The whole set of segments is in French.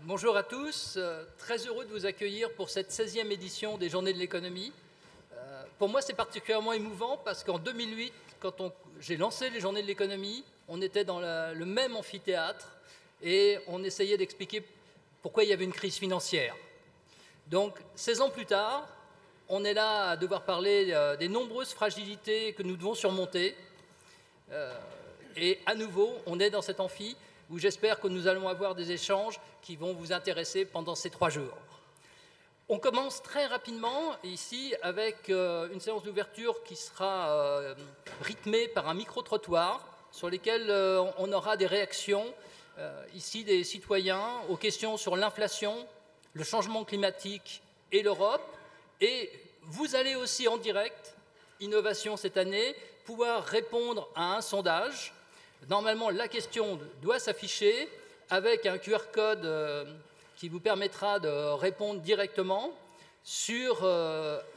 Bonjour à tous, très heureux de vous accueillir pour cette 16e édition des Journées de l'économie. Pour moi, c'est particulièrement émouvant parce qu'en 2008, quand j'ai lancé les Journées de l'économie, on était dans le même amphithéâtre et on essayait d'expliquer pourquoi il y avait une crise financière. Donc, 16 ans plus tard, on est là à devoir parler des nombreuses fragilités que nous devons surmonter. Et à nouveau, on est dans cet amphi où j'espère que nous allons avoir des échanges qui vont vous intéresser pendant ces 3 jours. On commence très rapidement ici avec une séance d'ouverture qui sera rythmée par un micro-trottoir sur lesquels on aura des réactions ici des citoyens aux questions sur l'inflation, le changement climatique et l'Europe. Et vous allez aussi en direct, innovation cette année, pouvoir répondre à un sondage. Normalement, la question doit s'afficher avec un QR code qui vous permettra de répondre directement sur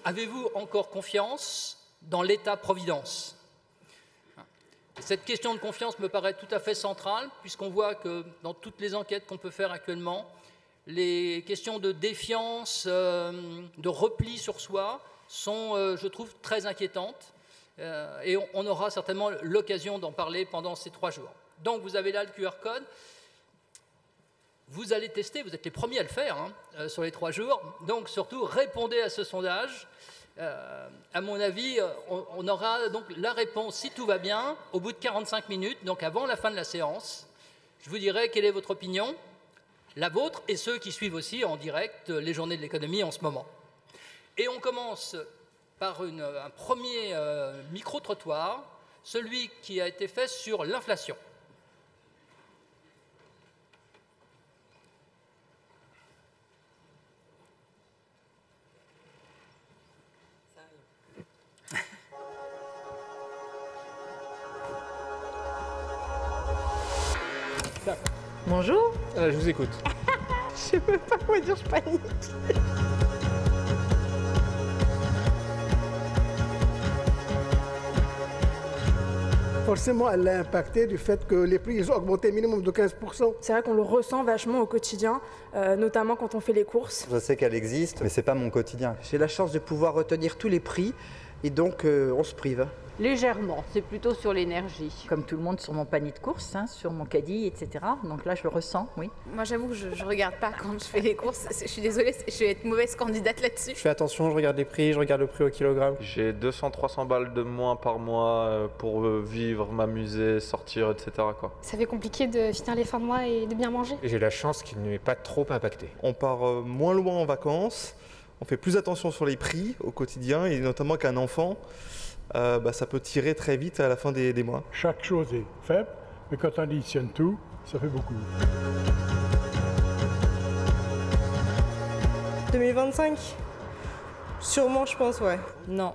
avez-vous encore confiance dans l'État-providence? Cette question de confiance me paraît tout à fait centrale puisqu'on voit que dans toutes les enquêtes qu'on peut faire actuellement, les questions de défiance, de repli sur soi sont, je trouve, très inquiétantes. Et on aura certainement l'occasion d'en parler pendant ces 3 jours. Donc vous avez là le QR code. Vous allez tester, vous êtes les premiers à le faire sur les 3 jours. Donc surtout, répondez à ce sondage. À mon avis, on aura donc la réponse, si tout va bien, au bout de 45 minutes, donc avant la fin de la séance. Je vous dirai quelle est votre opinion, la vôtre et ceux qui suivent aussi en direct les Journées de l'économie en ce moment. Et on commence par un premier micro-trottoir, celui qui a été fait sur l'inflation. Bonjour. Je vous écoute. Je sais même pas quoi dire, je panique. Forcément, elle l'a impacté du fait que les prix ils ont augmenté minimum de 15%. C'est vrai qu'on le ressent vachement au quotidien, notamment quand on fait les courses. Je sais qu'elle existe, mais c'est pas mon quotidien. J'ai la chance de pouvoir retenir tous les prix et donc on se prive. Légèrement, c'est plutôt sur l'énergie. Comme tout le monde sur mon panier de courses, sur mon caddie, etc. Donc là, je le ressens, oui. Moi, j'avoue que je ne regarde pas quand je fais les courses. Je suis désolée, je vais être mauvaise candidate là-dessus. Je fais attention, je regarde les prix, je regarde le prix au kilogramme. J'ai 200-300 balles de moins par mois pour vivre, m'amuser, sortir, etc. quoi. Ça fait compliqué de finir les fins de mois et de bien manger. J'ai la chance qu'il ne m'ait pas trop impacté. On part moins loin en vacances, on fait plus attention sur les prix au quotidien et notamment qu'un enfant, ça peut tirer très vite à la fin des mois. Chaque chose est faible, mais quand on additionne tout, ça fait beaucoup. 2025 ? Sûrement, je pense, ouais. Non.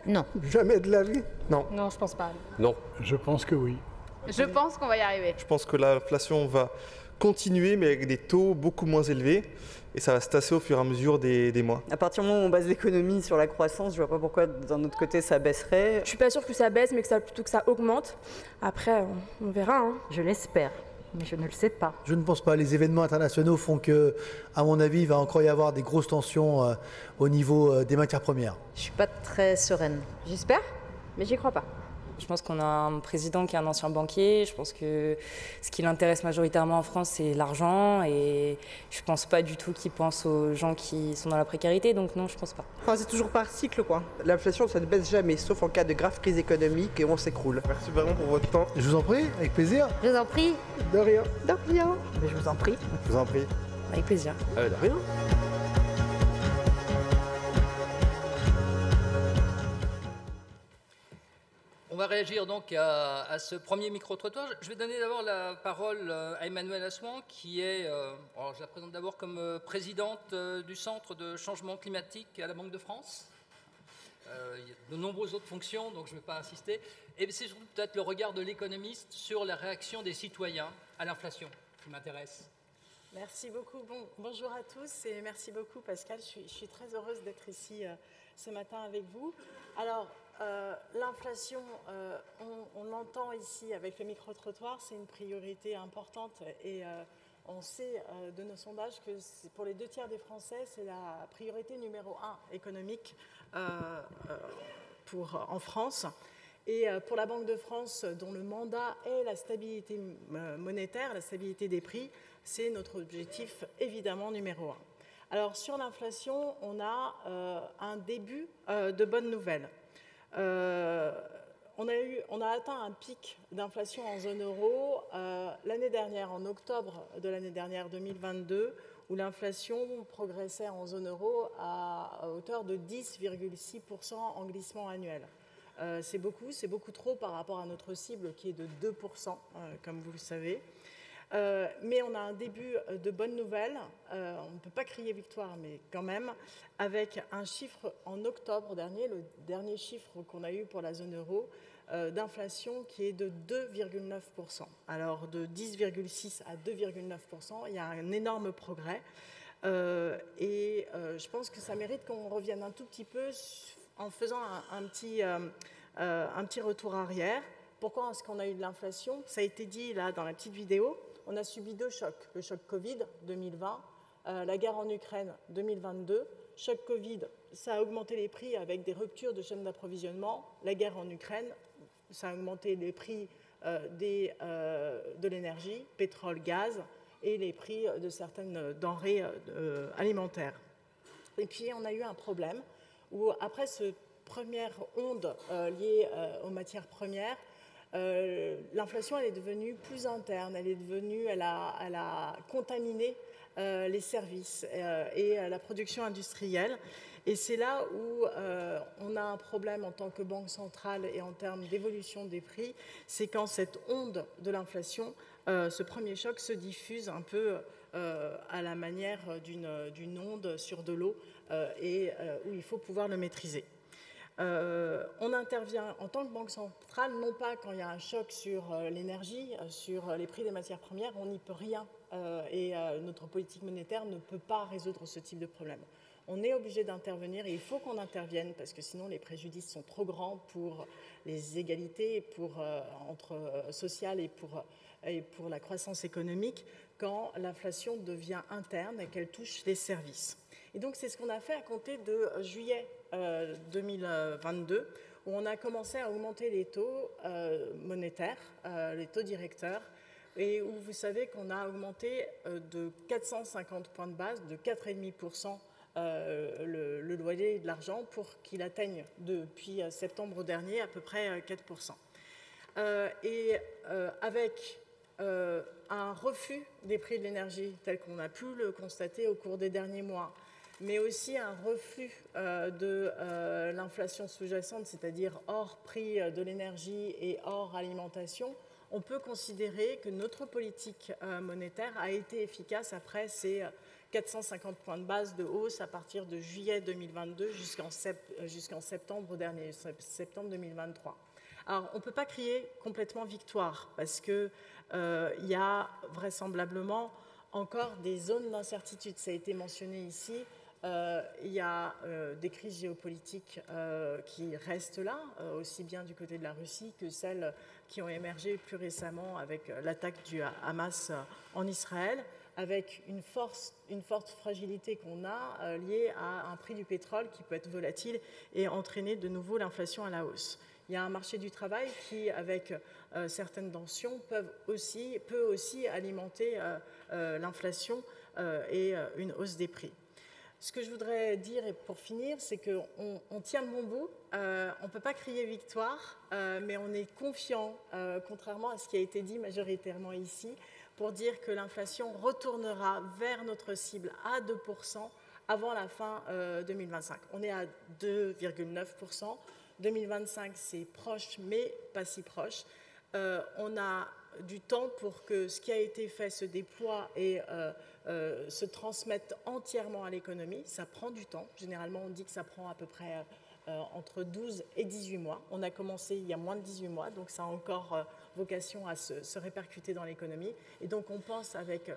Non. Jamais de la vie. Non. Non, je pense pas. Non. Je pense que oui. Je pense qu'on va y arriver. Je pense que l'inflation va continuer, mais avec des taux beaucoup moins élevés. Et ça va se tasser au fur et à mesure des mois. À partir du moment où on base l'économie sur la croissance, je vois pas pourquoi d'un autre côté ça baisserait. Je suis pas sûre que ça baisse, mais plutôt que ça augmente. Après, on verra. Je l'espère, mais je ne le sais pas. Je ne pense pas. Les événements internationaux font que, à mon avis, il va encore y avoir des grosses tensions au niveau des matières premières. Je suis pas très sereine. J'espère, mais j'y crois pas. Je pense qu'on a un président qui est un ancien banquier. Je pense que ce qui l'intéresse majoritairement en France, c'est l'argent. Et je pense pas du tout qu'il pense aux gens qui sont dans la précarité. Donc non, je pense pas. Enfin, c'est toujours par cycle, quoi. L'inflation, ça ne baisse jamais, sauf en cas de grave crise économique et on s'écroule. Merci vraiment pour votre temps. Je vous en prie, avec plaisir. Je vous en prie. De rien. De rien. Mais je vous en prie. Je vous en prie. Avec plaisir. De rien. On va réagir donc à ce premier micro-trottoir. Je vais donner d'abord la parole à Emmanuelle Assouan, qui est, alors je la présente d'abord comme présidente du Centre de changement climatique à la Banque de France. Il y a de nombreuses autres fonctions, donc je ne vais pas insister. Et c'est surtout peut-être le regard de l'économiste sur la réaction des citoyens à l'inflation qui m'intéresse. Merci beaucoup. Bonjour à tous et merci beaucoup Pascal. Je suis très heureuse d'être ici ce matin avec vous. Alors, l'inflation, on l'entend ici avec le micro-trottoir, c'est une priorité importante et On sait de nos sondages que pour les 2 tiers des Français, c'est la priorité numéro 1 économique en France. Et pour la Banque de France, dont le mandat est la stabilité monétaire, la stabilité des prix, c'est notre objectif évidemment numéro 1. Alors sur l'inflation, on a un début de bonnes nouvelles. On a atteint un pic d'inflation en zone euro l'année dernière, en octobre de l'année dernière 2022, où l'inflation progressait en zone euro à hauteur de 10,6% en glissement annuel. C'est beaucoup trop par rapport à notre cible qui est de 2%, comme vous le savez. Mais on a un début de bonnes nouvelles, on ne peut pas crier victoire, mais quand même, avec un chiffre en octobre dernier, le dernier chiffre qu'on a eu pour la zone euro, d'inflation qui est de 2,9%. Alors de 10,6 à 2,9%, il y a un énorme progrès. Je pense que ça mérite qu'on revienne un tout petit peu en faisant un petit retour arrière. Pourquoi est-ce qu'on a eu de l'inflation? Ça a été dit là dans la petite vidéo. On a subi 2 chocs. Le choc Covid 2020, la guerre en Ukraine 2022. Choc Covid, ça a augmenté les prix avec des ruptures de chaînes d'approvisionnement. La guerre en Ukraine, ça a augmenté les prix de l'énergie, pétrole, gaz, et les prix de certaines denrées alimentaires. Et puis on a eu un problème où après cette première onde liée aux matières premières, l'inflation elle est devenue plus interne, elle a contaminé les services et la production industrielle. Et c'est là où on a un problème en tant que banque centrale et en termes d'évolution des prix, c'est quand cette onde de l'inflation, ce premier choc se diffuse un peu à la manière d'une onde sur de l'eau et où il faut pouvoir le maîtriser. On intervient en tant que banque centrale, non pas quand il y a un choc sur l'énergie, sur les prix des matières premières, on n'y peut rien et notre politique monétaire ne peut pas résoudre ce type de problème. On est obligé d'intervenir et il faut qu'on intervienne parce que sinon les préjudices sont trop grands pour les égalités sociales et pour la croissance économique quand l'inflation devient interne et qu'elle touche les services. Et donc c'est ce qu'on a fait à compter de juillet 2022 où on a commencé à augmenter les taux monétaires, les taux directeurs, et où vous savez qu'on a augmenté de 450 points de base, de 4,5% le loyer de l'argent pour qu'il atteigne depuis septembre dernier à peu près 4%. Avec un refus des prix de l'énergie tel qu'on a pu le constater au cours des derniers mois, mais aussi un reflux de l'inflation sous-jacente, c'est-à-dire hors prix de l'énergie et hors alimentation, on peut considérer que notre politique monétaire a été efficace après ces 450 points de base de hausse à partir de juillet 2022 jusqu'en septembre dernier, septembre 2023. Alors, on ne peut pas crier complètement victoire parce qu'il y a vraisemblablement encore des zones d'incertitude. Ça a été mentionné ici. Il y a des crises géopolitiques qui restent là, aussi bien du côté de la Russie que celles qui ont émergé plus récemment avec l'attaque du Hamas en Israël, avec une forte fragilité qu'on a liée à un prix du pétrole qui peut être volatile et entraîner de nouveau l'inflation à la hausse. Il y a un marché du travail qui, avec certaines tensions, peut aussi alimenter l'inflation et une hausse des prix. Ce que je voudrais dire, et pour finir, c'est qu'on tient le bon bout. On ne peut pas crier victoire, mais on est confiant, contrairement à ce qui a été dit majoritairement ici, pour dire que l'inflation retournera vers notre cible à 2% avant la fin 2025. On est à 2,9%. 2025, c'est proche, mais pas si proche. On a du temps pour que ce qui a été fait se déploie et se transmette entièrement à l'économie. Ça prend du temps. Généralement, on dit que ça prend à peu près entre 12 et 18 mois. On a commencé il y a moins de 18 mois, donc ça a encore vocation à se répercuter dans l'économie. Et donc, on pense avec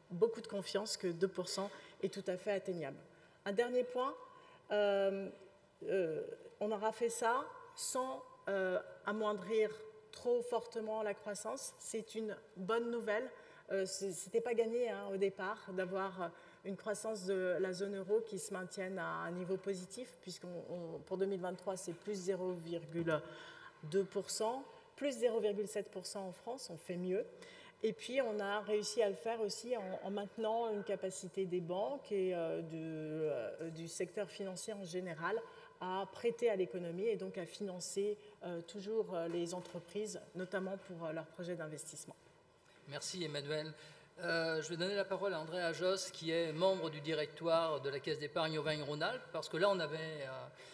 beaucoup de confiance que 2% est tout à fait atteignable. Un dernier point, on aura fait ça sans amoindrir trop fortement la croissance. C'est une bonne nouvelle Ce n'était pas gagné au départ d'avoir une croissance de la zone euro qui se maintienne à un niveau positif, puisque pour 2023, c'est plus 0,2%, plus 0,7% en France, on fait mieux. Et puis, on a réussi à le faire aussi en maintenant une capacité des banques et du secteur financier en général à prêter à l'économie et donc à financer toujours les entreprises, notamment pour leurs projets d'investissement. Merci Emmanuel. Je vais donner la parole à Andrea Josse, qui est membre du directoire de la Caisse d'épargne Auvergne-Rhône-Alpes, parce que là, on avait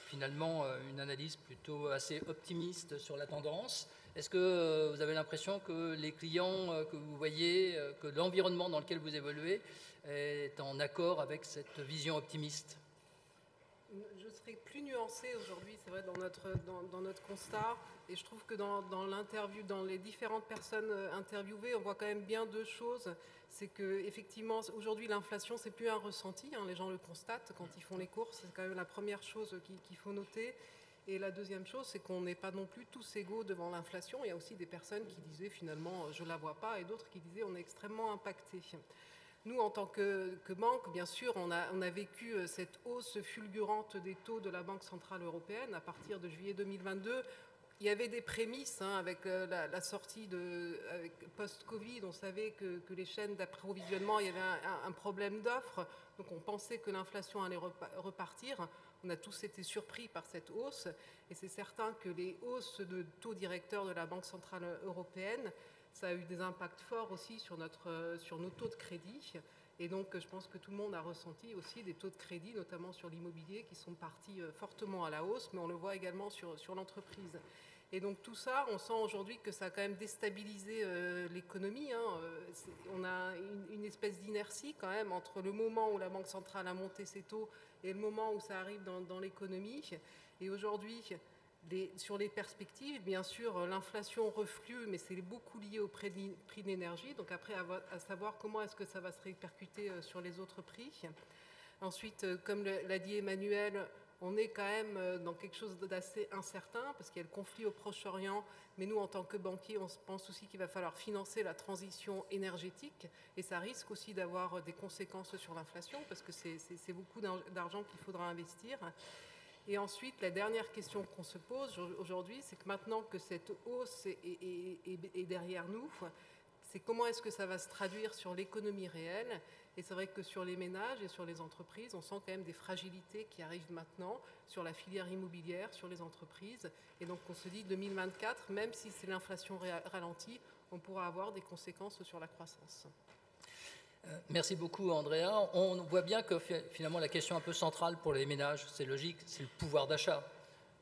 finalement une analyse plutôt assez optimiste sur la tendance. Est-ce que vous avez l'impression que les clients que vous voyez, que l'environnement dans lequel vous évoluez est en accord avec cette vision optimiste ? Je serais plus nuancée aujourd'hui, c'est vrai, dans notre constat. Et je trouve que dans l'interview, dans les différentes personnes interviewées, on voit quand même bien deux choses. C'est qu'effectivement, aujourd'hui, l'inflation, c'est plus un ressenti. Les gens le constatent quand ils font les courses. C'est quand même la première chose qu'il faut noter. Et la deuxième chose, c'est qu'on n'est pas non plus tous égaux devant l'inflation. Il y a aussi des personnes qui disaient finalement, je ne la vois pas, et d'autres qui disaient, on est extrêmement impacté. Nous, en tant que banque, bien sûr, on a vécu cette hausse fulgurante des taux de la Banque Centrale Européenne à partir de juillet 2022. Il y avait des prémices avec la sortie post-Covid. On savait que les chaînes d'approvisionnement, il y avait un problème d'offre. Donc on pensait que l'inflation allait repartir. On a tous été surpris par cette hausse. Et c'est certain que les hausses de taux directeurs de la Banque Centrale Européenne, ça a eu des impacts forts aussi sur nos taux de crédit. Et donc, je pense que tout le monde a ressenti aussi des taux de crédit, notamment sur l'immobilier, qui sont partis fortement à la hausse, mais on le voit également sur l'entreprise. Et donc, tout ça, on sent aujourd'hui que ça a quand même déstabilisé l'économie. On a une espèce d'inertie quand même entre le moment où la Banque centrale a monté ses taux et le moment où ça arrive dans l'économie. Et aujourd'hui, sur les perspectives, bien sûr, l'inflation reflue, mais c'est beaucoup lié au prix de l'énergie. Donc après, à savoir comment est-ce que ça va se répercuter sur les autres prix. Ensuite, comme l'a dit Emmanuel, on est quand même dans quelque chose d'assez incertain, parce qu'il y a le conflit au Proche-Orient, mais nous, en tant que banquiers, on pense aussi qu'il va falloir financer la transition énergétique, et ça risque aussi d'avoir des conséquences sur l'inflation, parce que c'est beaucoup d'argent qu'il faudra investir. Et ensuite, la dernière question qu'on se pose aujourd'hui, c'est que maintenant que cette hausse est derrière nous, c'est comment est-ce que ça va se traduire sur l'économie réelle. Et c'est vrai que sur les ménages et sur les entreprises, on sent quand même des fragilités qui arrivent maintenant sur la filière immobilière, sur les entreprises. Et donc on se dit 2024, même si c'est l'inflation ralentie, on pourra avoir des conséquences sur la croissance. Merci beaucoup Andrea. On voit bien que finalement la question un peu centrale pour les ménages, c'est logique, c'est le pouvoir d'achat.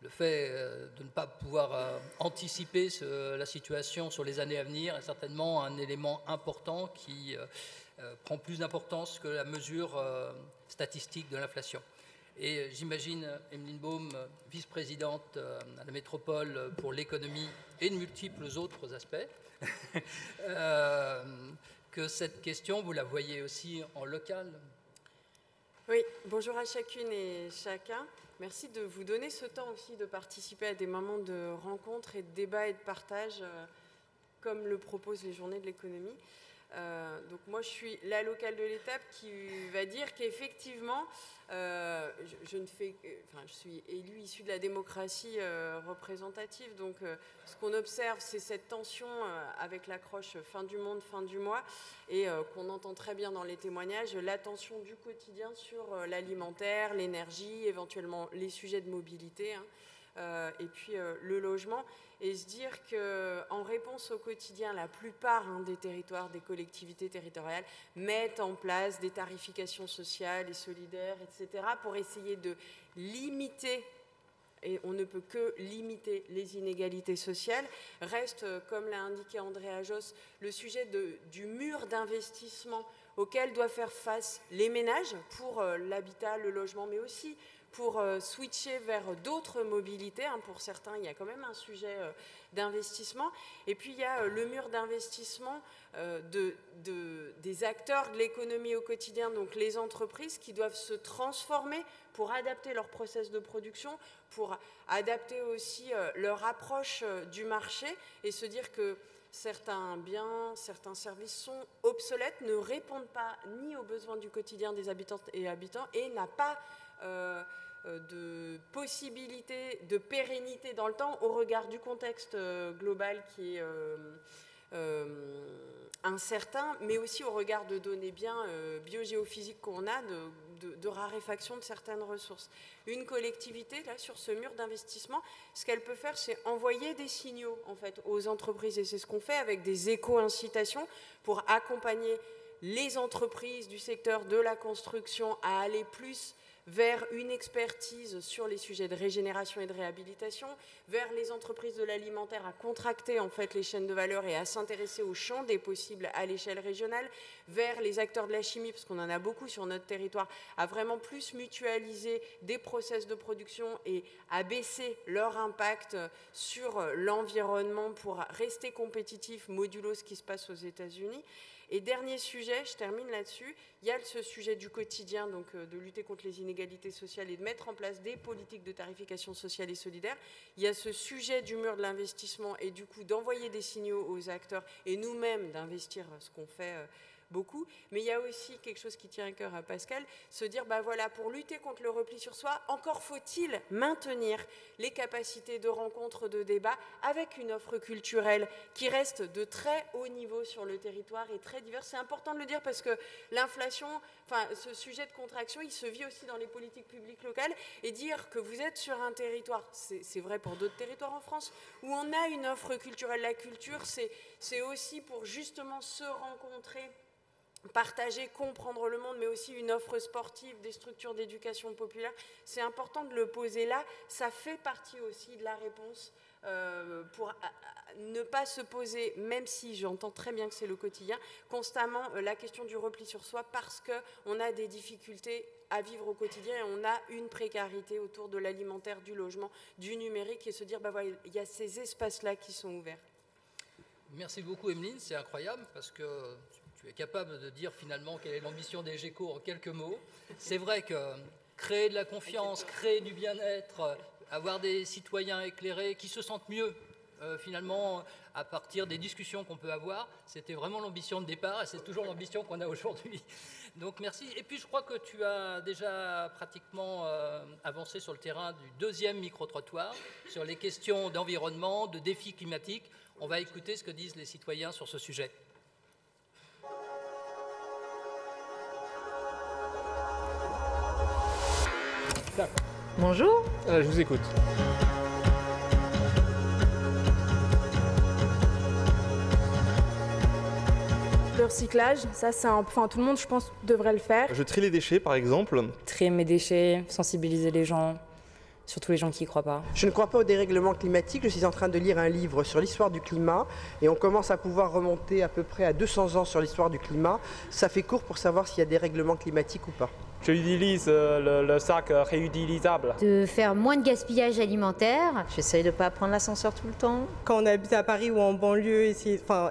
Le fait de ne pas pouvoir anticiper la situation sur les années à venir est certainement un élément important qui prend plus d'importance que la mesure statistique de l'inflation. Et j'imagine, Emeline Baume, vice-présidente à la métropole pour l'économie et de multiples autres aspects, que cette question, vous la voyez aussi en local. Oui, bonjour à chacune et chacun. Merci de vous donner ce temps aussi de participer à des moments de rencontre et de débat et de partage, comme le proposent les journées de l'économie. Donc moi, je suis la locale de l'étape qui va dire qu'effectivement, je suis élue issue de la démocratie représentative. Donc ce qu'on observe, c'est cette tension avec l'accroche fin du monde, fin du mois, et qu'on entend très bien dans les témoignages, la tension du quotidien sur l'alimentaire, l'énergie, éventuellement les sujets de mobilité, et puis le logement. Et se dire qu'en réponse au quotidien, la plupart des territoires, des collectivités territoriales mettent en place des tarifications sociales et solidaires, etc., pour essayer de limiter, et on ne peut que limiter les inégalités sociales. Reste, comme l'a indiqué Andrea Josse, le sujet du mur d'investissement auquel doivent faire face les ménages pour l'habitat, le logement, mais aussi pour switcher vers d'autres mobilités. Pour certains, il y a quand même un sujet d'investissement. Et puis, il y a le mur d'investissement des acteurs de l'économie au quotidien, donc les entreprises qui doivent se transformer pour adapter leur process de production, pour adapter aussi leur approche du marché et se dire que certains biens, certains services sont obsolètes, ne répondent pas ni aux besoins du quotidien des habitantes et habitants et n'a pas de possibilité de pérennité dans le temps au regard du contexte global qui est incertain, mais aussi au regard de données bien biogéophysiques qu'on a de raréfaction de certaines ressources. Une collectivité, là, sur ce mur d'investissement, ce qu'elle peut faire, c'est envoyer des signaux, en fait, aux entreprises, et c'est ce qu'on fait avec des éco-incitations pour accompagner les entreprises du secteur de la construction à aller plus vers une expertise sur les sujets de régénération et de réhabilitation, vers les entreprises de l'alimentaire à contracter en fait les chaînes de valeur et à s'intéresser au champ des possibles à l'échelle régionale, vers les acteurs de la chimie, parce qu'on en a beaucoup sur notre territoire, à vraiment plus mutualiser des process de production et à baisser leur impact sur l'environnement pour rester compétitif modulo ce qui se passe aux États-Unis. Et dernier sujet, je termine là-dessus, il y a ce sujet du quotidien, donc de lutter contre les inégalités sociales et de mettre en place des politiques de tarification sociale et solidaire. Il y a ce sujet du mur de l'investissement et du coup d'envoyer des signaux aux acteurs et nous-mêmes d'investir ce qu'on fait beaucoup. Mais il y a aussi quelque chose qui tient à cœur à Pascal, se dire, bah voilà, pour lutter contre le repli sur soi, encore faut-il maintenir les capacités de rencontre, de débat, avec une offre culturelle qui reste de très haut niveau sur le territoire et très diverse. C'est important de le dire parce que l'inflation, enfin, ce sujet de contraction, il se vit aussi dans les politiques publiques locales, et dire que vous êtes sur un territoire, c'est vrai pour d'autres territoires en France, où on a une offre culturelle. La culture, c'est aussi pour justement se rencontrer, partager, comprendre le monde, mais aussi une offre sportive, des structures d'éducation populaire. C'est important de le poser là. Ça fait partie aussi de la réponse pour ne pas se poser, même si j'entends très bien que c'est le quotidien, constamment la question du repli sur soi, parce qu'on a des difficultés à vivre au quotidien et on a une précarité autour de l'alimentaire, du logement, du numérique, et se dire, bah voilà, il y a ces espaces-là qui sont ouverts. Merci beaucoup, Emeline, c'est incroyable parce que tu es capable de dire finalement quelle est l'ambition des GECO en quelques mots. C'est vrai que créer de la confiance, créer du bien-être, avoir des citoyens éclairés qui se sentent mieux finalement à partir des discussions qu'on peut avoir, c'était vraiment l'ambition de départ et c'est toujours l'ambition qu'on a aujourd'hui. Donc merci. Et puis je crois que tu as déjà pratiquement avancé sur le terrain du deuxième micro-trottoir sur les questions d'environnement, de défis climatiques. On va écouter ce que disent les citoyens sur ce sujet. Bonjour. Je vous écoute. Le recyclage, ça, tout le monde, je pense, devrait le faire. Je trie les déchets, par exemple. Trier mes déchets, sensibiliser les gens, surtout les gens qui n'y croient pas. Je ne crois pas au dérèglement climatique. Je suis en train de lire un livre sur l'histoire du climat et on commence à pouvoir remonter à peu près à 200 ans sur l'histoire du climat. Ça fait court pour savoir s'il y a dérèglement climatique ou pas. J'utilise le sac réutilisable. De faire moins de gaspillage alimentaire. J'essaye de ne pas prendre l'ascenseur tout le temps. Quand on habite à Paris ou en banlieue,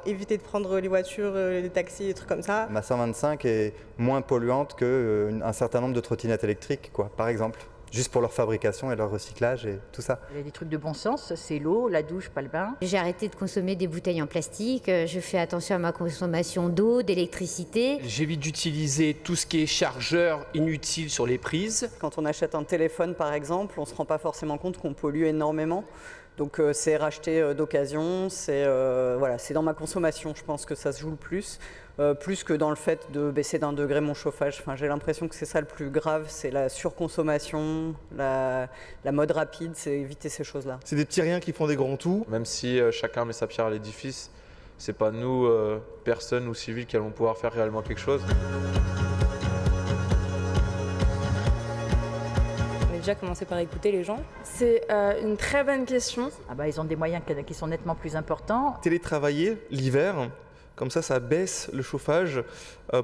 éviter de prendre les voitures, les taxis, des trucs comme ça. Ma 125 est moins polluante qu'un certain nombre de trottinettes électriques, quoi, par exemple. Juste pour leur fabrication et leur recyclage et tout ça. Il y a des trucs de bon sens, c'est l'eau, la douche, pas le bain. J'ai arrêté de consommer des bouteilles en plastique, je fais attention à ma consommation d'eau, d'électricité. J'évite d'utiliser tout ce qui est chargeur inutile sur les prises. Quand on achète un téléphone par exemple, on ne se rend pas forcément compte qu'on pollue énormément. Donc c'est racheter d'occasion, c'est dans ma consommation, je pense que ça se joue le plus. Plus que dans le fait de baisser d'1 degré mon chauffage. Enfin, j'ai l'impression que c'est ça le plus grave, c'est la surconsommation, la mode rapide, c'est éviter ces choses-là. C'est des petits riens qui font des grands tout. Même si chacun met sa pierre à l'édifice, c'est pas nous, personnes ou civils, qui allons pouvoir faire réellement quelque chose. On a déjà commencé par écouter les gens. C'est une très bonne question. Ils ont des moyens qui sont nettement plus importants. Télétravailler l'hiver, comme ça baisse le chauffage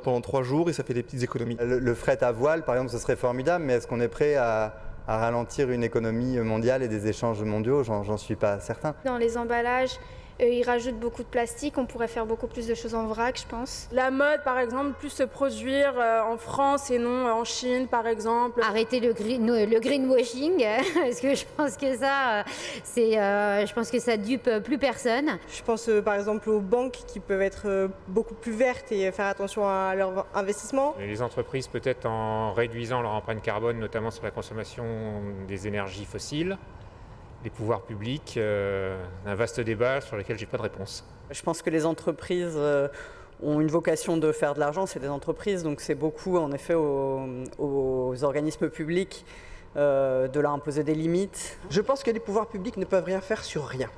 pendant 3 jours et ça fait des petites économies. Le fret à voile, par exemple, ce serait formidable, mais est-ce qu'on est prêt à ralentir une économie mondiale et des échanges mondiaux? J'en suis pas certain. Dans les emballages, Ils rajoutent beaucoup de plastique, on pourrait faire beaucoup plus de choses en vrac, je pense. La mode, par exemple, plus se produire en France et non en Chine, par exemple. Arrêter le greenwashing, parce que je pense que ça, je pense que ça dupe plus personne. Je pense par exemple aux banques qui peuvent être beaucoup plus vertes et faire attention à leur investissement. Et les entreprises, peut-être en réduisant leur empreinte carbone, notamment sur la consommation des énergies fossiles. Les pouvoirs publics, un vaste débat sur lequel j'ai pas de réponse. Je pense que les entreprises ont une vocation de faire de l'argent, c'est des entreprises, donc c'est beaucoup en effet aux organismes publics de leur imposer des limites. Je pense que les pouvoirs publics ne peuvent rien faire sur rien.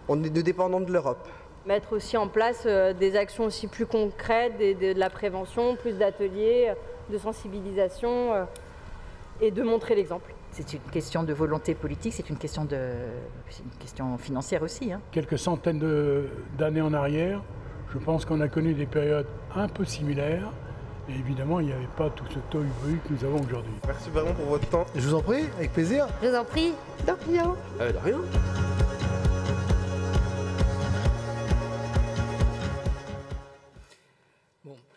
On est dépendant de l'Europe. Mettre aussi en place des actions aussi plus concrètes, de la prévention, plus d'ateliers, de sensibilisation et de montrer l'exemple. C'est une question de volonté politique, c'est une question financière aussi. Hein. Quelques centaines d'années en arrière, je pense qu'on a connu des périodes un peu similaires. Et évidemment, il n'y avait pas tout ce tohu-bohu que nous avons aujourd'hui. Merci vraiment pour votre temps. Je vous en prie, avec plaisir. Je vous en prie. De rien. De rien.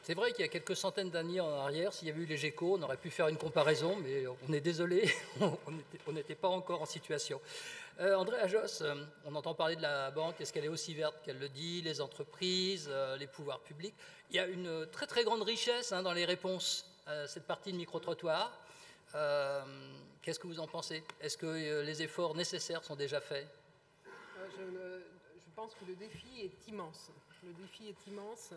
C'est vrai qu'il y a quelques centaines d'années en arrière, s'il y avait eu les GECO, on aurait pu faire une comparaison, mais on est désolé, on n'était pas encore en situation. André Ajos, on entend parler de la banque, est-ce qu'elle est aussi verte qu'elle le dit, les entreprises, les pouvoirs publics. Il y a une très très grande richesse dans les réponses à cette partie de micro-trottoir. Qu'est-ce que vous en pensez? Est-ce que les efforts nécessaires sont déjà faits? Je pense que le défi est immense. Le défi est immense.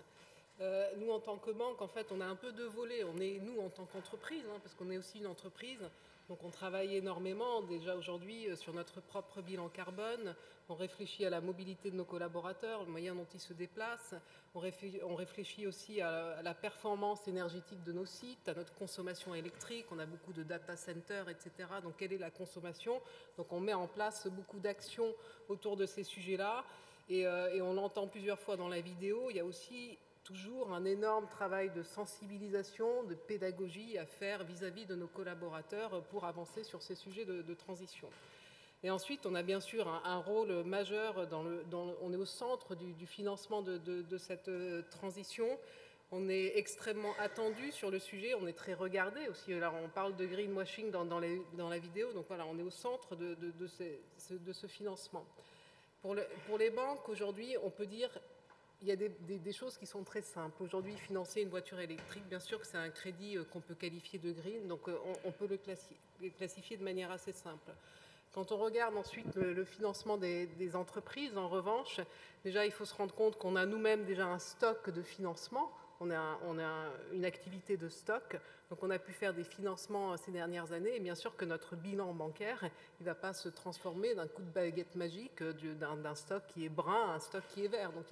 Nous, en tant que banque, en fait, on a un peu deux volets. On est, nous, en tant qu'entreprise, parce qu'on est aussi une entreprise, donc on travaille énormément, déjà aujourd'hui, sur notre propre bilan carbone. On réfléchit à la mobilité de nos collaborateurs, le moyen dont ils se déplacent. On réfléchit aussi à la performance énergétique de nos sites, à notre consommation électrique. On a beaucoup de data centers, etc. Donc, quelle est la consommation? Donc, on met en place beaucoup d'actions autour de ces sujets-là. Et on l'entend plusieurs fois dans la vidéo. Il y a aussi toujours un énorme travail de sensibilisation, de pédagogie à faire vis-à-vis de nos collaborateurs pour avancer sur ces sujets de transition. Et ensuite, on a bien sûr un rôle majeur, on est au centre du financement de cette transition. On est extrêmement attendu sur le sujet, on est très regardé aussi. Alors, on parle de greenwashing dans la vidéo, donc voilà, on est au centre de ce financement. Pour les banques, aujourd'hui, on peut dire il y a des choses qui sont très simples. Aujourd'hui, financer une voiture électrique, bien sûr que c'est un crédit qu'on peut qualifier de green, donc on peut le classifier de manière assez simple. Quand on regarde ensuite le financement des entreprises, en revanche, déjà il faut se rendre compte qu'on a nous-mêmes déjà un stock de financement, on a une activité de stock, donc on a pu faire des financements ces dernières années, et bien sûr que notre bilan bancaire, il ne va pas se transformer d'un coup de baguette magique d'un stock qui est brun à un stock qui est vert. Donc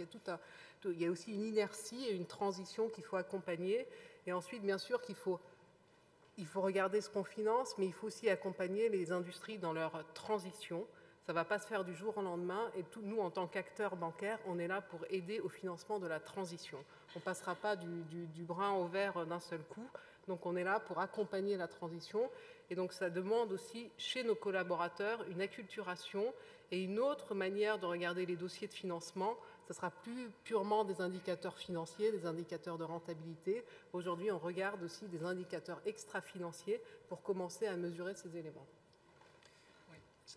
il y a aussi une inertie et une transition qu'il faut accompagner, et ensuite bien sûr qu'il faut regarder ce qu'on finance, mais il faut aussi accompagner les industries dans leur transition. Ça ne va pas se faire du jour au lendemain, et nous, en tant qu'acteurs bancaires, on est là pour aider au financement de la transition. On ne passera pas du brun au vert d'un seul coup, donc on est là pour accompagner la transition, et donc ça demande aussi chez nos collaborateurs une acculturation et une autre manière de regarder les dossiers de financement. Ce sera plus purement des indicateurs financiers, des indicateurs de rentabilité. Aujourd'hui, on regarde aussi des indicateurs extra-financiers pour commencer à mesurer ces éléments.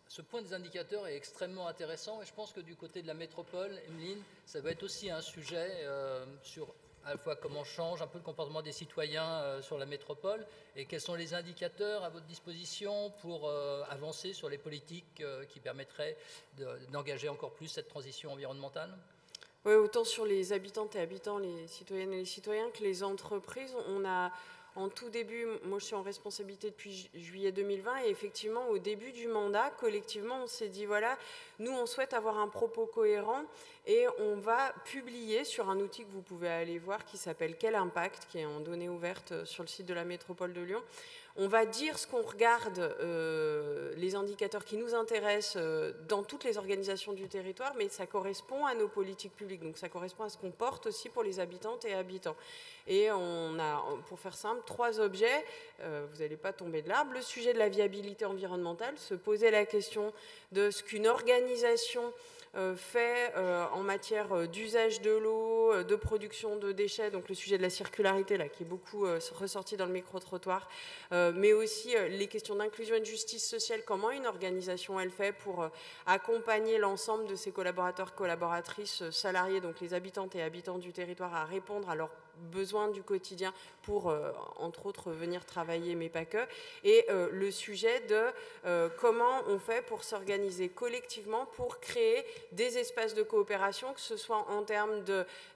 Ce point des indicateurs est extrêmement intéressant et je pense que du côté de la métropole, Emeline, ça va être aussi un sujet sur à la fois comment change un peu le comportement des citoyens sur la métropole et quels sont les indicateurs à votre disposition pour avancer sur les politiques qui permettraient d'engager encore plus cette transition environnementale. Oui, autant sur les habitantes et habitants, les citoyennes et les citoyens que les entreprises. On a en tout début, moi je suis en responsabilité depuis juillet 2020 et effectivement au début du mandat, collectivement on s'est dit voilà, nous on souhaite avoir un propos cohérent et on va publier sur un outil que vous pouvez aller voir qui s'appelle Quel Impact, qui est en données ouvertes sur le site de la métropole de Lyon. On va dire ce qu'on regarde, les indicateurs qui nous intéressent dans toutes les organisations du territoire, mais ça correspond à nos politiques publiques, donc ça correspond à ce qu'on porte aussi pour les habitantes et habitants. Et on a, pour faire simple, 3 objets, vous n'allez pas tomber de l'arbre. Le sujet de la viabilité environnementale, se poser la question de ce qu'une organisation fait en matière d'usage de l'eau, de production de déchets, donc le sujet de la circularité là, qui est beaucoup ressorti dans le micro-trottoir, mais aussi les questions d'inclusion et de justice sociale, comment une organisation elle fait pour accompagner l'ensemble de ses collaborateurs, collaboratrices, salariés, donc les habitantes et habitants du territoire à répondre à leurs besoins du quotidien pour, entre autres, venir travailler, mais pas que. Et le sujet de comment on fait pour s'organiser collectivement pour créer des espaces de coopération, que ce soit en termes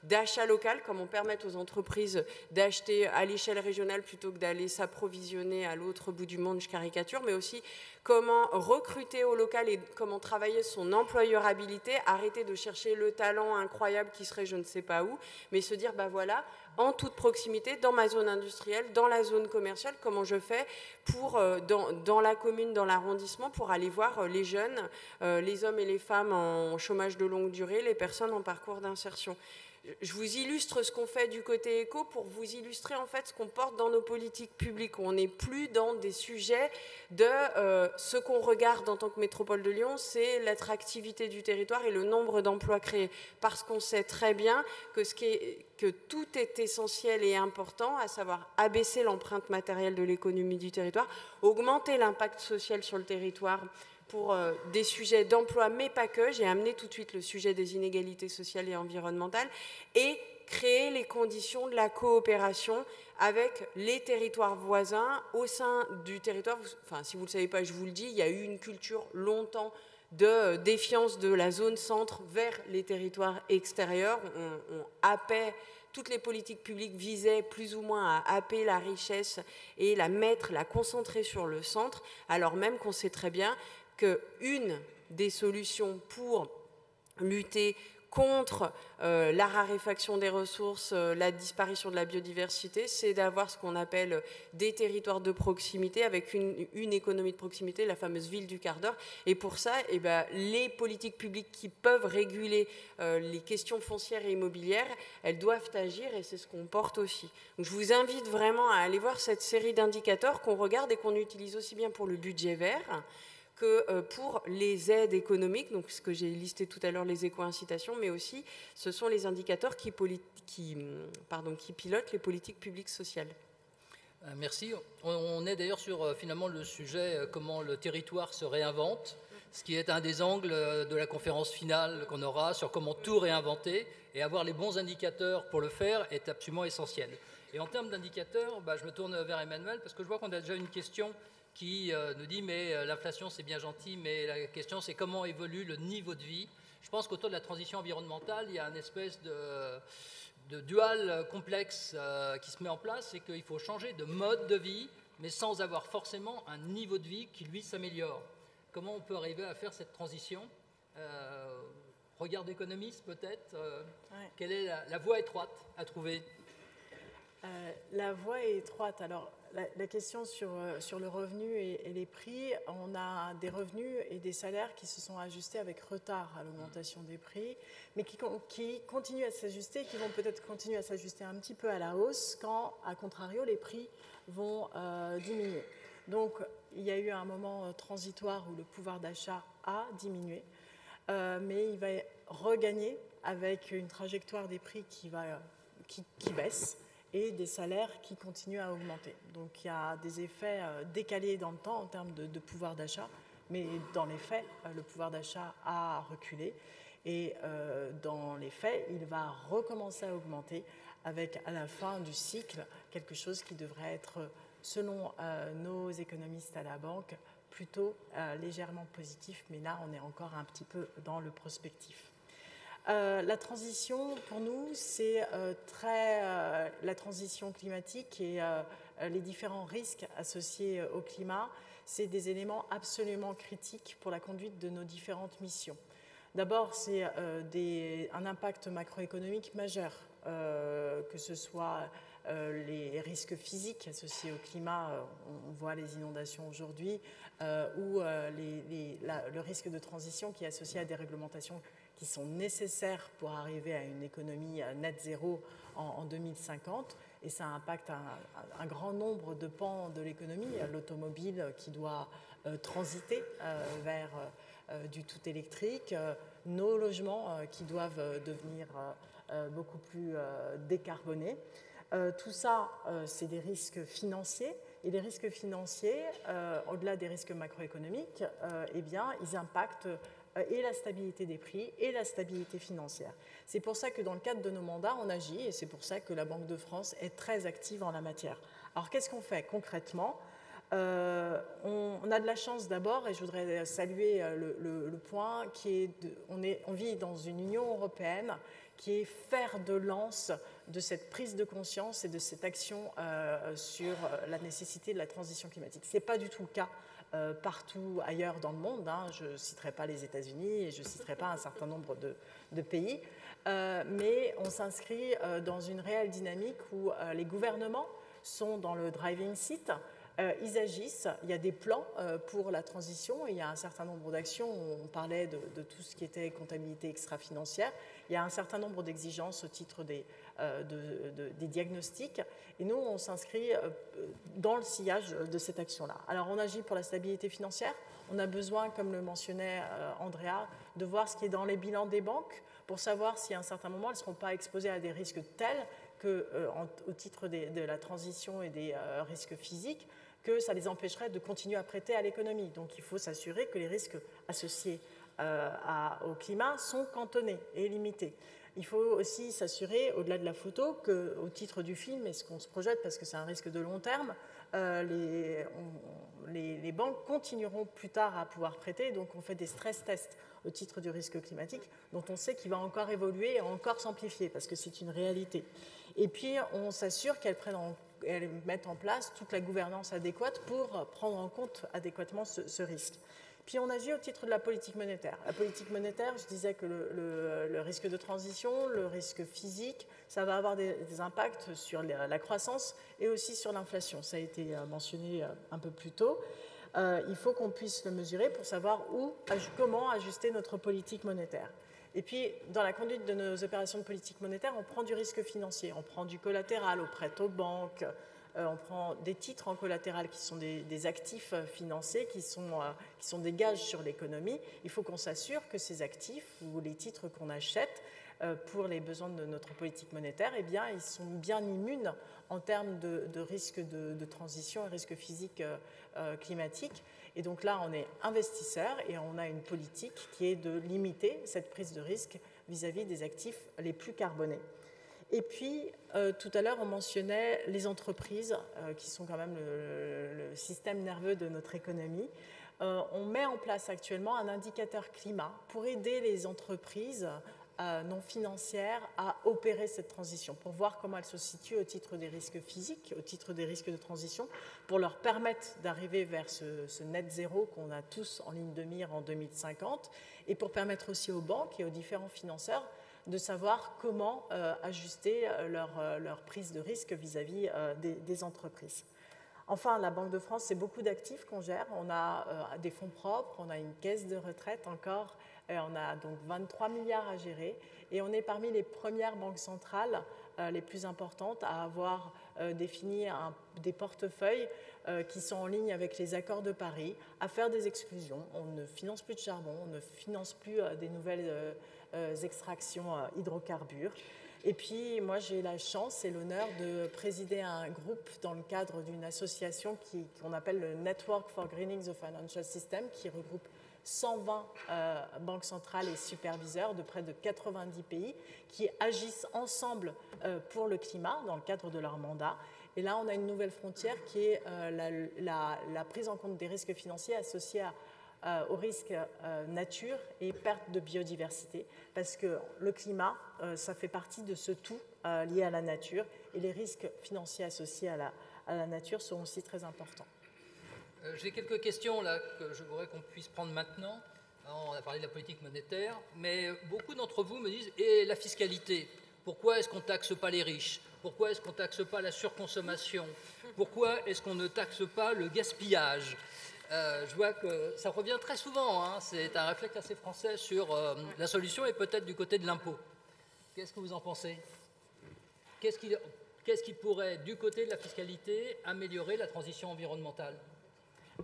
d'achat local, comment permettre aux entreprises d'acheter à l'échelle régionale plutôt que d'aller s'approvisionner à l'autre bout du monde, je caricature, mais aussi comment recruter au local et comment travailler son employabilité, arrêter de chercher le talent incroyable qui serait je ne sais pas où, mais se dire, bah voilà, en toute proximité, dans ma zone industrielle, dans la zone commerciale, comment je fais pour, dans la commune, dans l'arrondissement, pour aller voir les jeunes, les hommes et les femmes en chômage de longue durée, les personnes en parcours d'insertion. Je vous illustre ce qu'on fait du côté éco pour vous illustrer en fait ce qu'on porte dans nos politiques publiques. On n'est plus dans des sujets de ce qu'on regarde en tant que métropole de Lyon, c'est l'attractivité du territoire et le nombre d'emplois créés. Parce qu'on sait très bien que tout est essentiel et important, à savoir abaisser l'empreinte matérielle de l'économie du territoire, augmenter l'impact social sur le territoire, pour des sujets d'emploi, mais pas que. J'ai amené tout de suite le sujet des inégalités sociales et environnementales et créer les conditions de la coopération avec les territoires voisins au sein du territoire. Enfin, si vous ne le savez pas, je vous le dis, il y a eu une culture longtemps de défiance de la zone centre vers les territoires extérieurs. On happait, toutes les politiques publiques visaient plus ou moins à happer la richesse et la concentrer sur le centre, alors même qu'on sait très bien qu'une des solutions pour lutter contre la raréfaction des ressources, la disparition de la biodiversité, c'est d'avoir ce qu'on appelle des territoires de proximité avec une économie de proximité, la fameuse ville du quart d'heure. Et pour ça, les politiques publiques qui peuvent réguler les questions foncières et immobilières, elles doivent agir et c'est ce qu'on porte aussi. Donc, je vous invite vraiment à aller voir cette série d'indicateurs qu'on regarde et qu'on utilise aussi bien pour le budget vert que pour les aides économiques, donc ce que j'ai listé tout à l'heure, les éco-incitations, mais aussi ce sont les indicateurs qui pilotent les politiques publiques sociales. Merci. On est d'ailleurs sur finalement le sujet comment le territoire se réinvente, ce qui est un des angles de la conférence finale qu'on aura sur comment tout réinventer, et avoir les bons indicateurs pour le faire est absolument essentiel. Et en termes d'indicateurs, je me tourne vers Emmanuel parce que je vois qu'on a déjà une question qui nous dit mais l'inflation c'est bien gentil, mais la question c'est comment évolue le niveau de vie. Je pense qu'autour de la transition environnementale, il y a une espèce de dual complexe qui se met en place, c'est qu'il faut changer de mode de vie, mais sans avoir forcément un niveau de vie qui lui s'améliore. Comment on peut arriver à faire cette transition Regard d'économiste peut-être Quelle est la voie étroite à trouver La voie est étroite. Alors, la question sur le revenu et les prix, on a des revenus et des salaires qui se sont ajustés avec retard à l'augmentation des prix, mais qui continuent à s'ajuster, qui vont peut-être continuer à s'ajuster un petit peu à la hausse quand, à contrario, les prix vont diminuer. Donc, il y a eu un moment transitoire où le pouvoir d'achat a diminué, mais il va regagner avec une trajectoire des prix qui baisse, et des salaires qui continuent à augmenter. Donc il y a des effets décalés dans le temps en termes de pouvoir d'achat, mais dans les faits, le pouvoir d'achat a reculé et dans les faits, il va recommencer à augmenter avec à la fin du cycle quelque chose qui devrait être, selon nos économistes à la banque, plutôt légèrement positif, mais là on est encore un petit peu dans le prospectif. La transition, pour nous, c'est la transition climatique et les différents risques associés au climat, c'est des éléments absolument critiques pour la conduite de nos différentes missions. D'abord, c'est un impact macroéconomique majeur, que ce soit les risques physiques associés au climat, on voit les inondations aujourd'hui, ou le risque de transition qui est associé à des réglementations qui sont nécessaires pour arriver à une économie net zéro en 2050. Et ça impacte un grand nombre de pans de l'économie, l'automobile qui doit transiter vers du tout électrique, nos logements qui doivent devenir beaucoup plus décarbonés. Tout ça, c'est des risques financiers. Et les risques financiers, au-delà des risques macroéconomiques, eh bien, ils impactent et la stabilité des prix et la stabilité financière. C'est pour ça que dans le cadre de nos mandats, on agit et c'est pour ça que la Banque de France est très active en la matière. Alors qu'est-ce qu'on fait concrètement ? On a de la chance d'abord, et je voudrais saluer le point, qui est on vit dans une Union européenne qui est fer de lance de cette prise de conscience et de cette action sur la nécessité de la transition climatique. Ce n'est pas du tout le cas partout ailleurs dans le monde. Je ne citerai pas les États-Unis et je ne citerai pas un certain nombre de pays, mais on s'inscrit dans une réelle dynamique où les gouvernements sont dans le driving seat. Ils agissent, il y a des plans pour la transition, il y a un certain nombre d'actions, on parlait de tout ce qui était comptabilité extra-financière, il y a un certain nombre d'exigences au titre des diagnostics, et nous on s'inscrit dans le sillage de cette action-là. Alors on agit pour la stabilité financière, on a besoin, comme le mentionnait Andrea, de voir ce qui est dans les bilans des banques pour savoir si à un certain moment elles ne seront pas exposées à des risques tels au titre de la transition et des risques physiques, que ça les empêcherait de continuer à prêter à l'économie. Donc il faut s'assurer que les risques associés au climat sont cantonnés et limités. Il faut aussi s'assurer, au-delà de la photo, qu'au titre du film, et ce qu'on se projette, parce que c'est un risque de long terme, les banques continueront plus tard à pouvoir prêter. Donc on fait des stress tests au titre du risque climatique, dont on sait qu'il va encore évoluer et encore s'amplifier, parce que c'est une réalité. Et puis on s'assure qu'elles mettent en place toute la gouvernance adéquate pour prendre en compte adéquatement ce risque. Puis on agit au titre de la politique monétaire. La politique monétaire, je disais que le risque de transition, le risque physique, ça va avoir des impacts sur la croissance et aussi sur l'inflation. Ça a été mentionné un peu plus tôt. Il faut qu'on puisse le mesurer pour savoir comment ajuster notre politique monétaire. Et puis, dans la conduite de nos opérations de politique monétaire, on prend du risque financier, on prend du collatéral, on prête aux banques, on prend des titres en collatéral qui sont des actifs financiers, qui sont des gages sur l'économie. Il faut qu'on s'assure que ces actifs ou les titres qu'on achète pour les besoins de notre politique monétaire, eh bien, ils sont bien immunes en termes de risques de transition et risques physiques climatiques. Et donc là, on est investisseur et on a une politique qui est de limiter cette prise de risque vis-à-vis des actifs les plus carbonés. Et puis, tout à l'heure, on mentionnait les entreprises qui sont quand même le système nerveux de notre économie. On met en place actuellement un indicateur climat pour aider les entreprises non financières à opérer cette transition, pour voir comment elles se situent au titre des risques physiques, au titre des risques de transition, pour leur permettre d'arriver vers ce net zéro qu'on a tous en ligne de mire en 2050, et pour permettre aussi aux banques et aux différents financeurs de savoir comment ajuster leur prise de risque vis-à-vis des entreprises. Enfin, la Banque de France, c'est beaucoup d'actifs qu'on gère. On a des fonds propres, on a une caisse de retraite encore, on a donc 23 milliards à gérer et on est parmi les premières banques centrales les plus importantes à avoir défini des portefeuilles qui sont en ligne avec les accords de Paris, à faire des exclusions. On ne finance plus de charbon, on ne finance plus des nouvelles extractions hydrocarbures. Et puis, moi, j'ai la chance et l'honneur de présider un groupe dans le cadre d'une association qu'on appelle le Network for Greening the Financial System, qui regroupe 120 banques centrales et superviseurs de près de 90 pays qui agissent ensemble pour le climat dans le cadre de leur mandat. Et là, on a une nouvelle frontière qui est la prise en compte des risques financiers associés au risque nature et perte de biodiversité, parce que le climat, ça fait partie de ce tout lié à la nature, et les risques financiers associés à la nature sont aussi très importants. J'ai quelques questions là que je voudrais qu'on puisse prendre maintenant. On a parlé de la politique monétaire, mais beaucoup d'entre vous me disent « et la fiscalité ?» Pourquoi est-ce qu'on ne taxe pas les riches? Pourquoi est-ce qu'on ne taxe pas la surconsommation? Pourquoi est-ce qu'on ne taxe pas le gaspillage? Je vois que ça revient très souvent, hein. C'est un réflexe assez français sur la solution est peut-être du côté de l'impôt. Qu'est-ce que vous en pensez? Qu'est-ce qui pourrait, du côté de la fiscalité, améliorer la transition environnementale?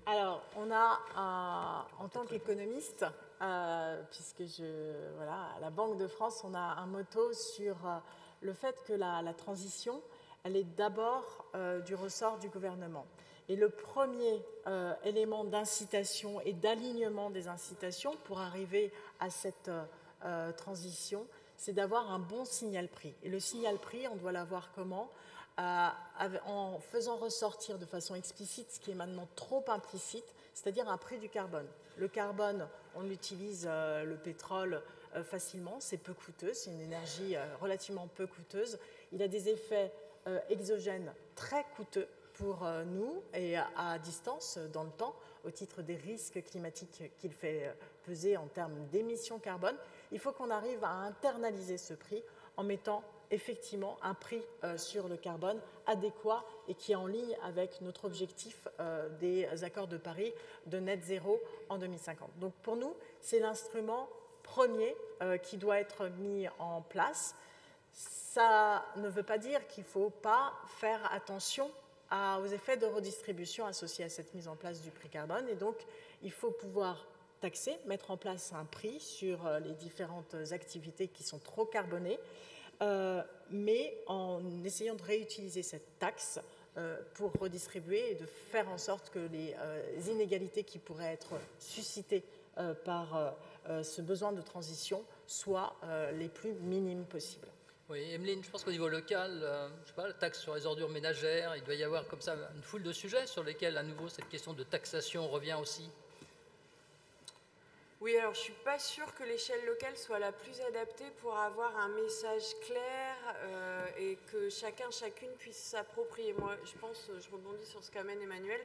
Alors, on a, en tant qu'économiste, puisque à la Banque de France, on a un motto sur le fait que la transition, elle est d'abord du ressort du gouvernement. Et le premier élément d'incitation et d'alignement des incitations pour arriver à cette transition, c'est d'avoir un bon signal prix. Et le signal prix, on doit l'avoir comment? En faisant ressortir de façon explicite ce qui est maintenant trop implicite, c'est-à-dire un prix du carbone. Le carbone, on utilise le pétrole facilement, c'est peu coûteux, c'est une énergie relativement peu coûteuse. Il a des effets exogènes très coûteux pour nous et à distance dans le temps, au titre des risques climatiques qu'il fait peser en termes d'émissions carbone. Il faut qu'on arrive à internaliser ce prix en mettant effectivement un prix sur le carbone adéquat et qui est en ligne avec notre objectif des accords de Paris de net zéro en 2050. Donc pour nous, c'est l'instrument premier qui doit être mis en place. Ça ne veut pas dire qu'il ne faut pas faire attention aux effets de redistribution associés à cette mise en place du prix carbone. Et donc, il faut pouvoir taxer, mettre en place un prix sur les différentes activités qui sont trop carbonées, mais en essayant de réutiliser cette taxe pour redistribuer et de faire en sorte que les inégalités qui pourraient être suscitées par ce besoin de transition soient les plus minimes possibles. Oui, Emeline, je pense qu'au niveau local, je sais pas, la taxe sur les ordures ménagères, il doit y avoir comme ça une foule de sujets sur lesquels, à nouveau, cette question de taxation revient aussi. Oui, alors je ne suis pas sûre que l'échelle locale soit la plus adaptée pour avoir un message clair et que chacune puisse s'approprier. Moi, je pense, je rebondis sur ce qu'amène Emmanuel,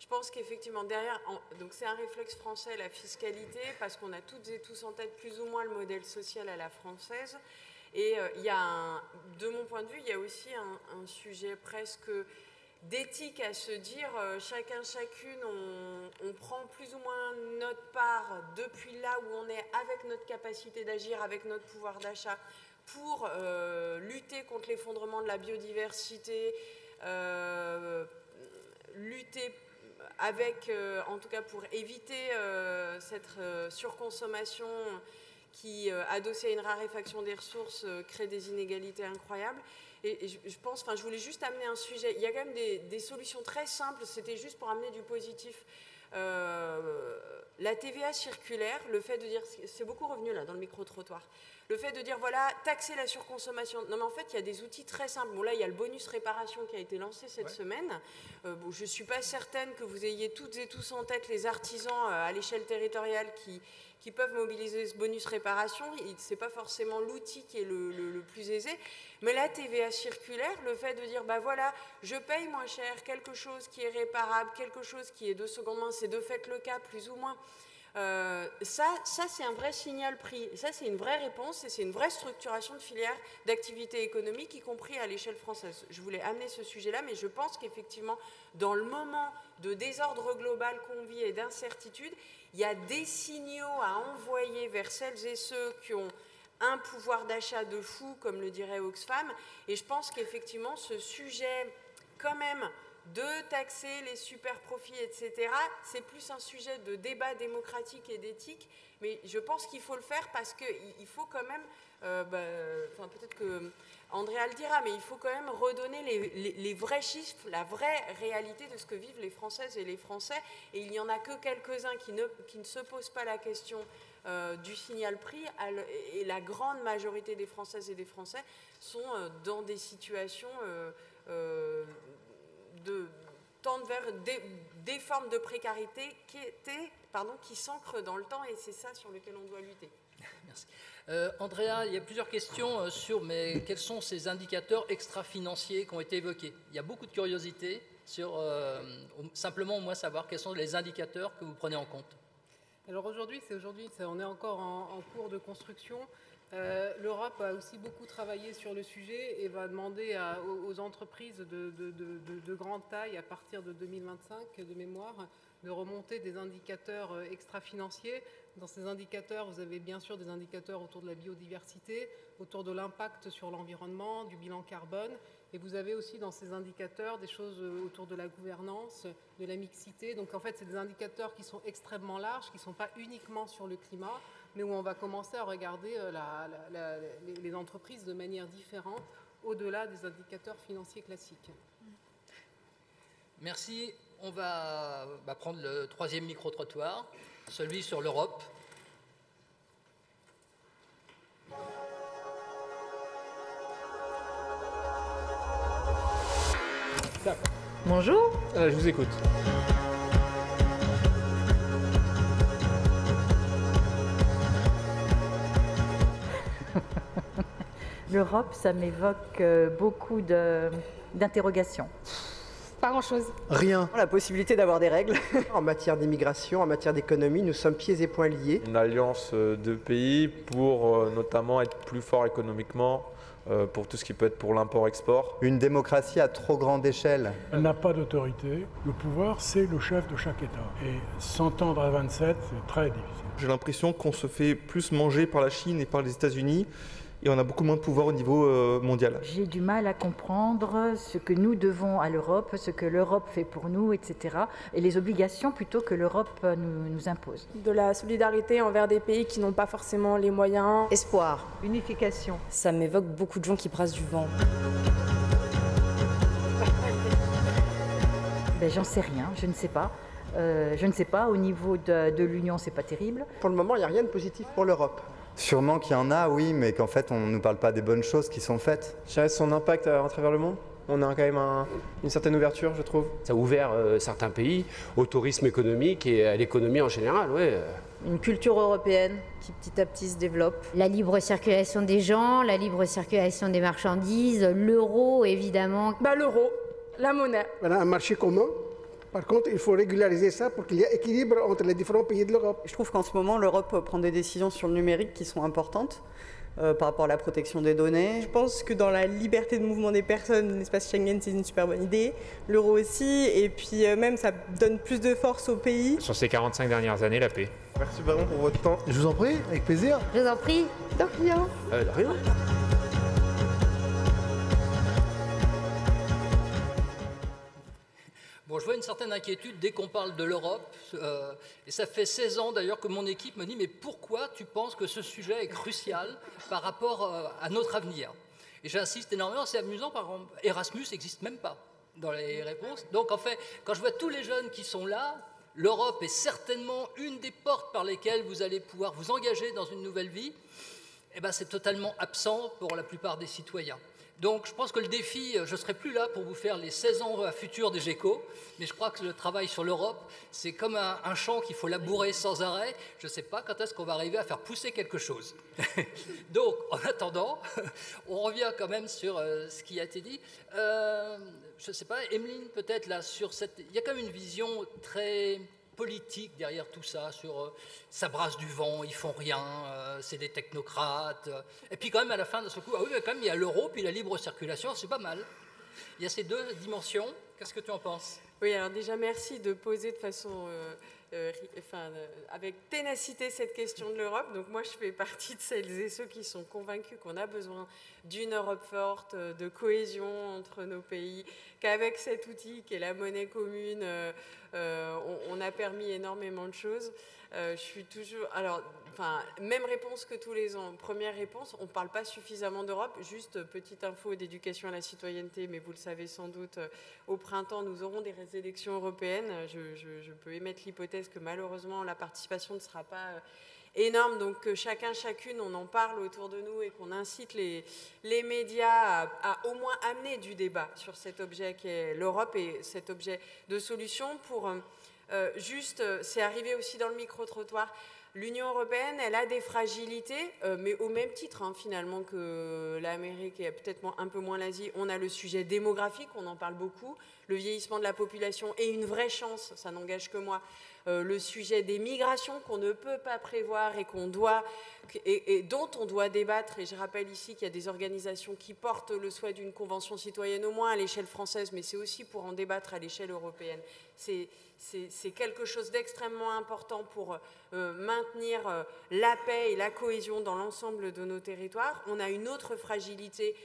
je pense qu'effectivement, derrière, donc c'est un réflexe français, la fiscalité, parce qu'on a toutes et tous en tête plus ou moins le modèle social à la française. Et il y a de mon point de vue, il y a aussi un sujet presque d'éthique à se dire, chacune, on prend plus ou moins notre part depuis là où on est, avec notre capacité d'agir, avec notre pouvoir d'achat, pour lutter contre l'effondrement de la biodiversité, lutter avec, en tout cas pour éviter cette surconsommation qui, adossée à une raréfaction des ressources, crée des inégalités incroyables. Et je pense, je voulais juste amener un sujet. Il y a quand même des solutions très simples, c'était juste pour amener du positif. La TVA circulaire, le fait de dire, c'est beaucoup revenu là dans le micro-trottoir, le fait de dire voilà, taxer la surconsommation. Non mais en fait, il y a des outils très simples. Bon là, il y a le bonus réparation qui a été lancé cette semaine. Bon, je ne suis pas certaine que vous ayez toutes et tous en tête les artisans à l'échelle territoriale qui peuvent mobiliser ce bonus réparation. Ce n'est pas forcément l'outil qui est le plus aisé. Mais la TVA circulaire, le fait de dire, bah voilà, je paye moins cher quelque chose qui est réparable, quelque chose qui est de seconde main, c'est de fait le cas, plus ou moins. Ça c'est un vrai signal prix. Ça, c'est une vraie réponse et c'est une vraie structuration de filière d'activité économique, y compris à l'échelle française. Je voulais amener ce sujet-là, mais je pense qu'effectivement, dans le moment de désordre global qu'on vit et d'incertitude, il y a des signaux à envoyer vers celles et ceux qui ont un pouvoir d'achat de fou, comme le dirait Oxfam. Et je pense qu'effectivement, ce sujet, quand même, de taxer les super profits, etc., c'est plus un sujet de débat démocratique et d'éthique. Mais je pense qu'il faut le faire parce qu'il faut quand même, peut-être que Andrea le dira, mais il faut quand même redonner les vrais chiffres, la vraie réalité de ce que vivent les Françaises et les Français. Et il n'y en a que quelques-uns qui ne se posent pas la question du signal prix, et la grande majorité des Françaises et des Français sont dans des situations tendent vers des formes de précarité qui s'ancrent dans le temps, et c'est ça sur lequel on doit lutter. Merci. Andrea, il y a plusieurs questions sur quels sont ces indicateurs extra-financiers qui ont été évoqués. Il y a beaucoup de curiosité sur simplement, moi, savoir quels sont les indicateurs que vous prenez en compte. Alors aujourd'hui, on est encore en cours de construction. L'Europe a aussi beaucoup travaillé sur le sujet et va demander aux entreprises de grande taille, à partir de 2025, de mémoire, de remonter des indicateurs extra-financiers. Dans ces indicateurs, vous avez bien sûr des indicateurs autour de la biodiversité, autour de l'impact sur l'environnement, du bilan carbone, et vous avez aussi dans ces indicateurs des choses autour de la gouvernance, de la mixité. Donc en fait, c'est des indicateurs qui sont extrêmement larges, qui ne sont pas uniquement sur le climat, mais où on va commencer à regarder les entreprises de manière différente, au-delà des indicateurs financiers classiques. Merci. On va prendre le troisième micro-trottoir, celui sur l'Europe. Bonjour. Je vous écoute. L'Europe, ça m'évoque beaucoup d'interrogations. Pas grand-chose. Rien. La possibilité d'avoir des règles. En matière d'immigration, en matière d'économie, nous sommes pieds et poings liés. Une alliance de pays pour notamment être plus fort économiquement, pour tout ce qui peut être pour l'import-export. Une démocratie à trop grande échelle. Elle n'a pas d'autorité. Le pouvoir, c'est le chef de chaque État. Et s'entendre à 27, c'est très difficile. J'ai l'impression qu'on se fait plus manger par la Chine et par les États-Unis et on a beaucoup moins de pouvoir au niveau mondial. J'ai du mal à comprendre ce que nous devons à l'Europe, ce que l'Europe fait pour nous, etc. Et les obligations plutôt que l'Europe nous impose. De la solidarité envers des pays qui n'ont pas forcément les moyens. Espoir. Unification. Ça m'évoque beaucoup de gens qui brassent du vent. Ben, j'en sais rien, je ne sais pas. Je ne sais pas, au niveau de l'Union, c'est pas terrible. Pour le moment, il n'y a rien de positif pour l'Europe. Sûrement qu'il y en a, oui, mais qu'en fait, on ne nous parle pas des bonnes choses qui sont faites. Je dirais son impact à travers le monde. On a quand même une certaine ouverture, je trouve. Ça a ouvert certains pays au tourisme économique et à l'économie en général, ouais. Une culture européenne qui petit à petit se développe. La libre circulation des gens, la libre circulation des marchandises, l'euro évidemment. L'euro, la monnaie. Voilà, un marché commun. Par contre, il faut régulariser ça pour qu'il y ait équilibre entre les différents pays de l'Europe. Je trouve qu'en ce moment, l'Europe prend des décisions sur le numérique qui sont importantes par rapport à la protection des données. Je pense que dans la liberté de mouvement des personnes, l'espace Schengen, c'est une super bonne idée. L'euro aussi, et puis même, ça donne plus de force aux pays. Sur ces 45 dernières années, la paix. Merci vraiment pour votre temps. Je vous en prie, avec plaisir. Je vous en prie. De rien. De rien. Bon, je vois une certaine inquiétude dès qu'on parle de l'Europe, et ça fait 16 ans d'ailleurs que mon équipe me dit « mais pourquoi tu penses que ce sujet est crucial par rapport à notre avenir ?» Et j'insiste énormément, c'est amusant, par exemple, Erasmus n'existe même pas dans les réponses. Donc en fait, quand je vois tous les jeunes qui sont là, l'Europe est certainement une des portes par lesquelles vous allez pouvoir vous engager dans une nouvelle vie, et ben c'est totalement absent pour la plupart des citoyens. Donc je pense que le défi, je ne serai plus là pour vous faire les 16 ans futurs des GECO, mais je crois que le travail sur l'Europe, c'est comme un champ qu'il faut labourer sans arrêt. Je ne sais pas quand est-ce qu'on va arriver à faire pousser quelque chose. Donc en attendant, on revient quand même sur ce qui a été dit. Je ne sais pas, Emeline peut-être là, sur cette... Il y a quand même une vision très politique derrière tout ça, sur ça brasse du vent, ils font rien, c'est des technocrates. Et puis quand même à la fin de ce coup, ah oui, mais quand même il y a l'euro, puis la libre circulation, c'est pas mal. Il y a ces deux dimensions. Qu'est-ce que tu en penses? Oui, alors déjà merci de poser de façon, avec ténacité cette question de l'Europe. Donc moi je fais partie de celles et ceux qui sont convaincus qu'on a besoin d'une Europe forte, de cohésion entre nos pays, qu'avec cet outil qui est la monnaie commune, on a permis énormément de choses. Je suis toujours... Alors, même réponse que tous les ans. Première réponse, on ne parle pas suffisamment d'Europe. Juste petite info d'éducation à la citoyenneté, mais vous le savez sans doute, au printemps, nous aurons des élections européennes. Je peux émettre l'hypothèse que malheureusement, la participation ne sera pas énorme. Donc, que chacun, chacune, on en parle autour de nous et qu'on incite les médias à au moins amener du débat sur cet objet qu'est l'Europe et cet objet de solution pour... c'est arrivé aussi dans le micro-trottoir, l'Union européenne, elle a des fragilités, mais au même titre finalement que l'Amérique et peut-être un peu moins l'Asie. On a le sujet démographique, on en parle beaucoup, le vieillissement de la population est une vraie chance, ça n'engage que moi, le sujet des migrations qu'on ne peut pas prévoir et dont on doit débattre. Et je rappelle ici qu'il y a des organisations qui portent le souhait d'une convention citoyenne au moins à l'échelle française, mais c'est aussi pour en débattre à l'échelle européenne. C'est quelque chose d'extrêmement important pour maintenir la paix et la cohésion dans l'ensemble de nos territoires. On a une autre fragilité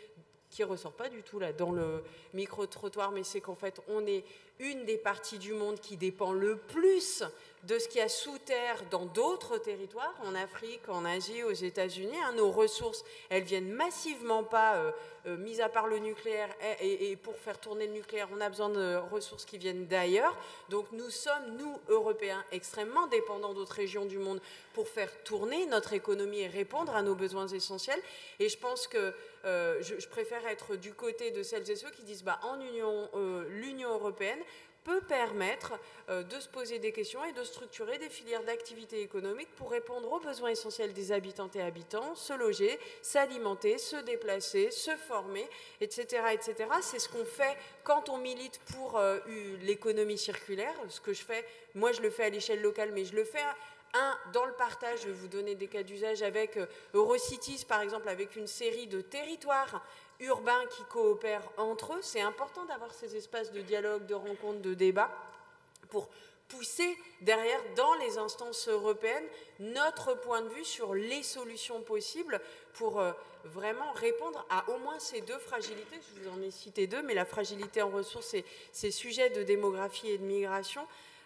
qui ne ressort pas du tout là dans le micro-trottoir, mais c'est qu'en fait, on est une des parties du monde qui dépend le plus de ce qu'il y a sous terre dans d'autres territoires, en Afrique, en Asie, aux États-Unis. Nos ressources, elles viennent massivement pas, mis à part le nucléaire, et pour faire tourner le nucléaire, on a besoin de ressources qui viennent d'ailleurs. Donc nous sommes, nous, Européens, extrêmement dépendants d'autres régions du monde pour faire tourner notre économie et répondre à nos besoins essentiels. Et je pense que je préfère être du côté de celles et ceux qui disent l'Union européenne peut permettre de se poser des questions et de structurer des filières d'activité économique pour répondre aux besoins essentiels des habitantes et habitants, se loger, s'alimenter, se déplacer, se former, etc. etc. C'est ce qu'on fait quand on milite pour l'économie circulaire. Ce que je fais, moi je le fais à l'échelle locale, mais je le fais dans le partage. Je vais vous donner des cas d'usage avec Eurocities, par exemple, avec une série de territoires urbains qui coopèrent entre eux. C'est important d'avoir ces espaces de dialogue, de rencontre, de débat pour pousser derrière, dans les instances européennes, notre point de vue sur les solutions possibles pour vraiment répondre à au moins ces deux fragilités. Je vous en ai cité deux, mais la fragilité en ressources et ces sujets de démographie et de migration.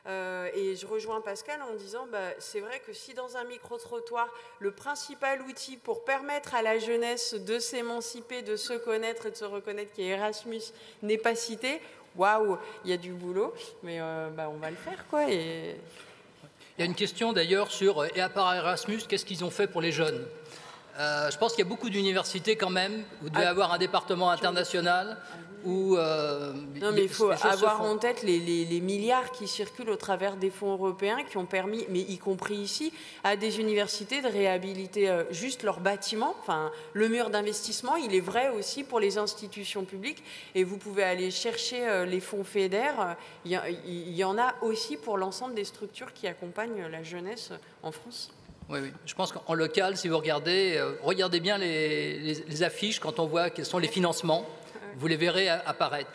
Et je rejoins Pascal en disant, c'est vrai que si dans un micro-trottoir, le principal outil pour permettre à la jeunesse de s'émanciper, de se connaître et de se reconnaître, qui est Erasmus, n'est pas cité, waouh, il y a du boulot, mais on va le faire, quoi. Et... Il y a une question d'ailleurs sur, et à part Erasmus, qu'est-ce qu'ils ont fait pour les jeunes ? Je pense qu'il y a beaucoup d'universités quand même, où vous devez avoir un département international, où... non, mais il faut avoir en tête les milliards qui circulent au travers des fonds européens qui ont permis, mais y compris ici, à des universités de réhabiliter juste leurs bâtiments. Enfin, le mur d'investissement, il est vrai aussi pour les institutions publiques. Et vous pouvez aller chercher les fonds FEDER. Il y en a aussi pour l'ensemble des structures qui accompagnent la jeunesse en France. Oui, oui. Je pense qu'en local, si vous regardez bien les affiches quand on voit quels sont les financements. Vous les verrez apparaître.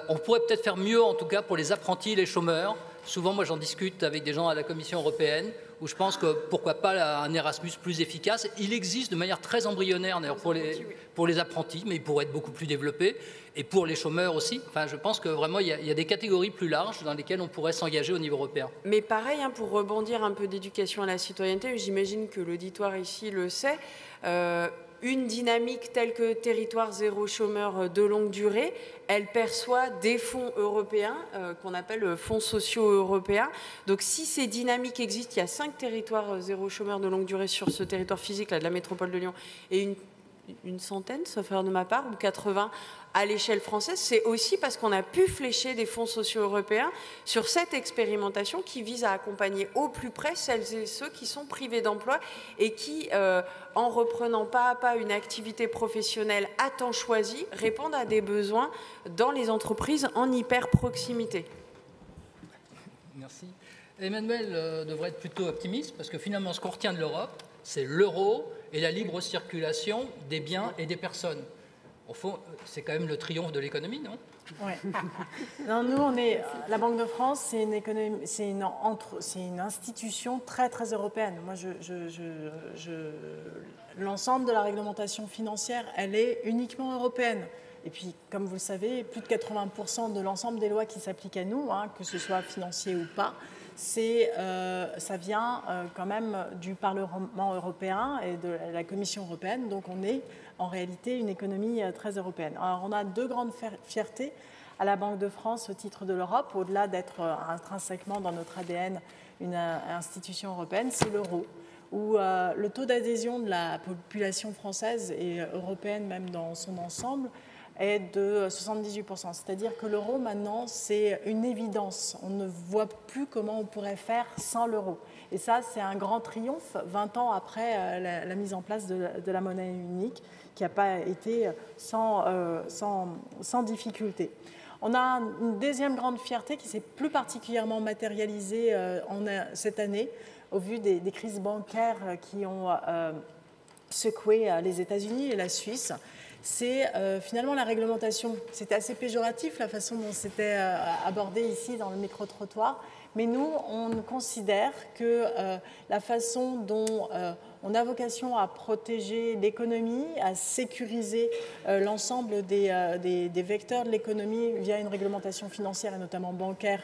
On pourrait peut-être faire mieux, en tout cas, pour les apprentis et les chômeurs. Souvent, moi, j'en discute avec des gens à la Commission européenne, où je pense que, pourquoi pas, un Erasmus plus efficace. Il existe de manière très embryonnaire, d'ailleurs, pour les apprentis, mais il pourrait être beaucoup plus développé. Et pour les chômeurs aussi. Enfin, je pense que vraiment, il y a des catégories plus larges dans lesquelles on pourrait s'engager au niveau européen. Mais pareil, pour rebondir un peu d'éducation à la citoyenneté, j'imagine que l'auditoire ici le sait, une dynamique telle que Territoire zéro chômeur de longue durée, elle perçoit des fonds européens qu'on appelle fonds sociaux européens. Donc si ces dynamiques existent, il y a 5 territoires zéro chômeur de longue durée sur ce territoire physique là, de la métropole de Lyon et une centaine, sauf erreur de ma part, ou 80 à l'échelle française, c'est aussi parce qu'on a pu flécher des fonds sociaux européens sur cette expérimentation qui vise à accompagner au plus près celles et ceux qui sont privés d'emploi et qui, en reprenant pas à pas une activité professionnelle à temps choisi, répondent à des besoins dans les entreprises en hyper-proximité. Merci. Emmanuel devrait être plutôt optimiste parce que finalement, ce qu'on retient de l'Europe, c'est l'euro et la libre circulation des biens et des personnes. Au fond, c'est quand même le triomphe de l'économie, non ? Oui. Non, nous, on est la Banque de France, c'est une institution très très européenne. Moi, l'ensemble de la réglementation financière, elle est uniquement européenne. Et puis, comme vous le savez, plus de 80% de l'ensemble des lois qui s'appliquent à nous, que ce soit financier ou pas, ça vient quand même du Parlement européen et de la Commission européenne. Donc on est en réalité une économie très européenne. Alors on a deux grandes fiertés à la Banque de France au titre de l'Europe, au-delà d'être intrinsèquement dans notre ADN une institution européenne, c'est l'euro, où le taux d'adhésion de la population française et européenne même dans son ensemble est de 78%. C'est-à-dire que l'euro, maintenant, c'est une évidence. On ne voit plus comment on pourrait faire sans l'euro. Et ça, c'est un grand triomphe, 20 ans après la mise en place de la monnaie unique, qui n'a pas été sans difficulté. On a une deuxième grande fierté qui s'est plus particulièrement matérialisée cette année au vu des crises bancaires qui ont secoué les États-Unis et la Suisse. C'est finalement la réglementation. C'était assez péjoratif la façon dont c'était abordé ici dans le micro-trottoir, mais nous, on considère que la façon dont on a vocation à protéger l'économie, à sécuriser l'ensemble des vecteurs de l'économie via une réglementation financière et notamment bancaire